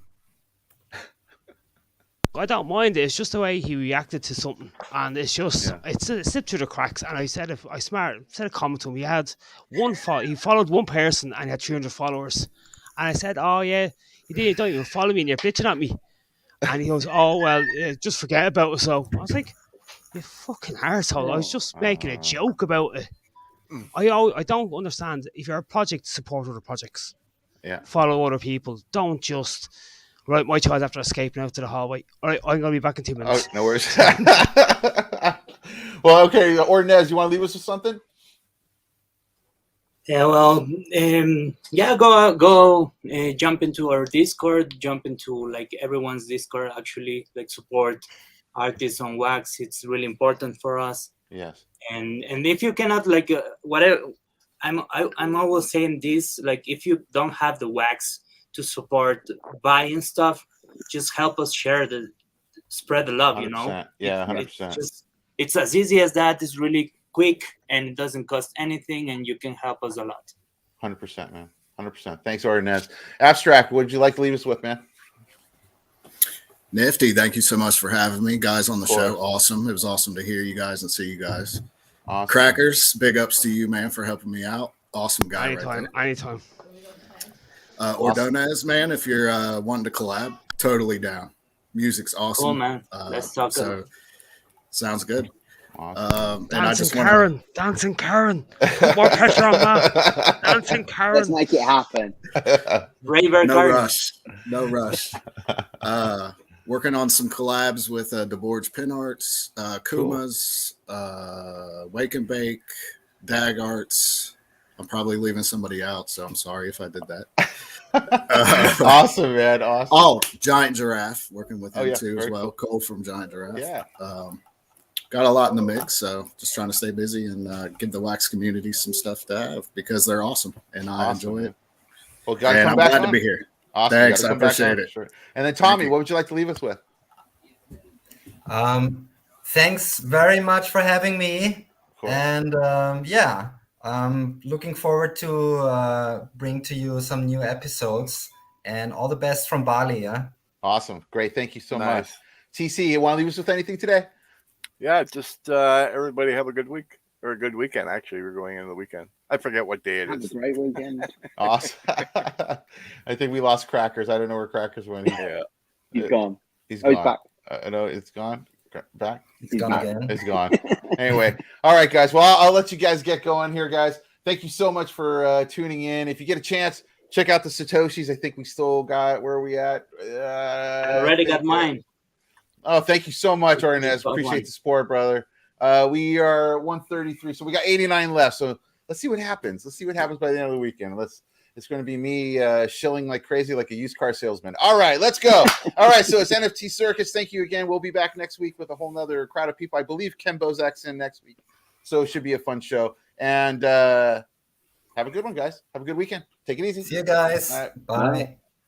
I don't mind it. It's just the way he reacted to something, and it's just it slipped through the cracks. And I said, if I said a comment to him. He had he followed one person, and he had 300 followers. And I said, "Oh yeah, you don't even follow me, and you're bitching at me." And he goes, "Oh well, just forget about it." So I was like, "You fucking arsehole." I was just making a joke about it. I don't understand. If you're a project, support other projects. Yeah. Follow other people. Don't just. Right, my child after escaping out to the hallway. All right, I'm going to be back in 2 minutes. Oh, no worries. Well, okay, Ornez, you want to leave us with something? Yeah, well, go jump into our Discord, jump into like everyone's Discord, actually, like support artists on Wax. It's really important for us. Yes. And if you cannot whatever, I'm always saying this, like if you don't have the Wax to support buying stuff, just help us spread the love, 100%. Yeah, 100%. It's as easy as that. It's really quick and it doesn't cost anything, and you can help us a lot. 100%, man. 100%. Thanks, Ornez. Abstract, what would you like to leave us with, man? Nifty, thank you so much for having me, guys, on the show. Awesome. It was awesome to hear you guys and see you guys. Awesome. Crackers, big ups to you, man, for helping me out. Awesome guy. Anytime. Ordonez, man, if you're wanting to collab, totally down. Music's awesome. Cool, man. Let's talk. So, sounds good. Awesome. And I just Dancing Karen. Put more pressure on that. Dancing Karen. Let's make it happen. No rush. Working on some collabs with DeBorge Pin Arts, Kuma's, Wake and Bake, Dag Arts. I'm probably leaving somebody out, so I'm sorry if I did that. Awesome, man. Awesome. Oh, Giant Giraffe, working with him too as well. Cool. Cole from Giant Giraffe. Yeah. Got a lot in the mix, so just trying to stay busy and give the Wax community some stuff to have because they're awesome and I enjoy it. Well, guys, and I'm glad to be here. Awesome. Thanks, I appreciate it. Sure. And then Tommy, what would you like to leave us with? Thanks very much for having me. Cool. And looking forward to bring to you some new episodes, and all the best from Bali. Yeah. Awesome. Great. Thank you so much. TC, you want to leave us with anything today? Yeah, just everybody have a good week or a good weekend. Actually, we're going into the weekend. I forget what day it is. Have a great weekend. Awesome. I think we lost Crackers. I don't know where Crackers went. Yeah. He's gone. He's gone. He's back. I know it's gone. Back. It's gone again. It's gone. Anyway. All right, guys. Well, I'll let you guys get going here, guys. Thank you so much for tuning in. If you get a chance, check out the Satoshis. I think we still got, where are we at? I already got mine. Oh, thank you so much, Arnez. Appreciate the support, brother. We are 133, so we got 89 left. So let's see what happens. Let's see what happens by the end of the weekend. It's going to be me shilling like crazy, like a used car salesman. All right, let's go. All right, so it's NFT Circus. Thank you again. We'll be back next week with a whole nother crowd of people. I believe Ken Bozak's in next week, so it should be a fun show. And have a good one, guys. Have a good weekend. Take it easy. See you guys. All right. Bye.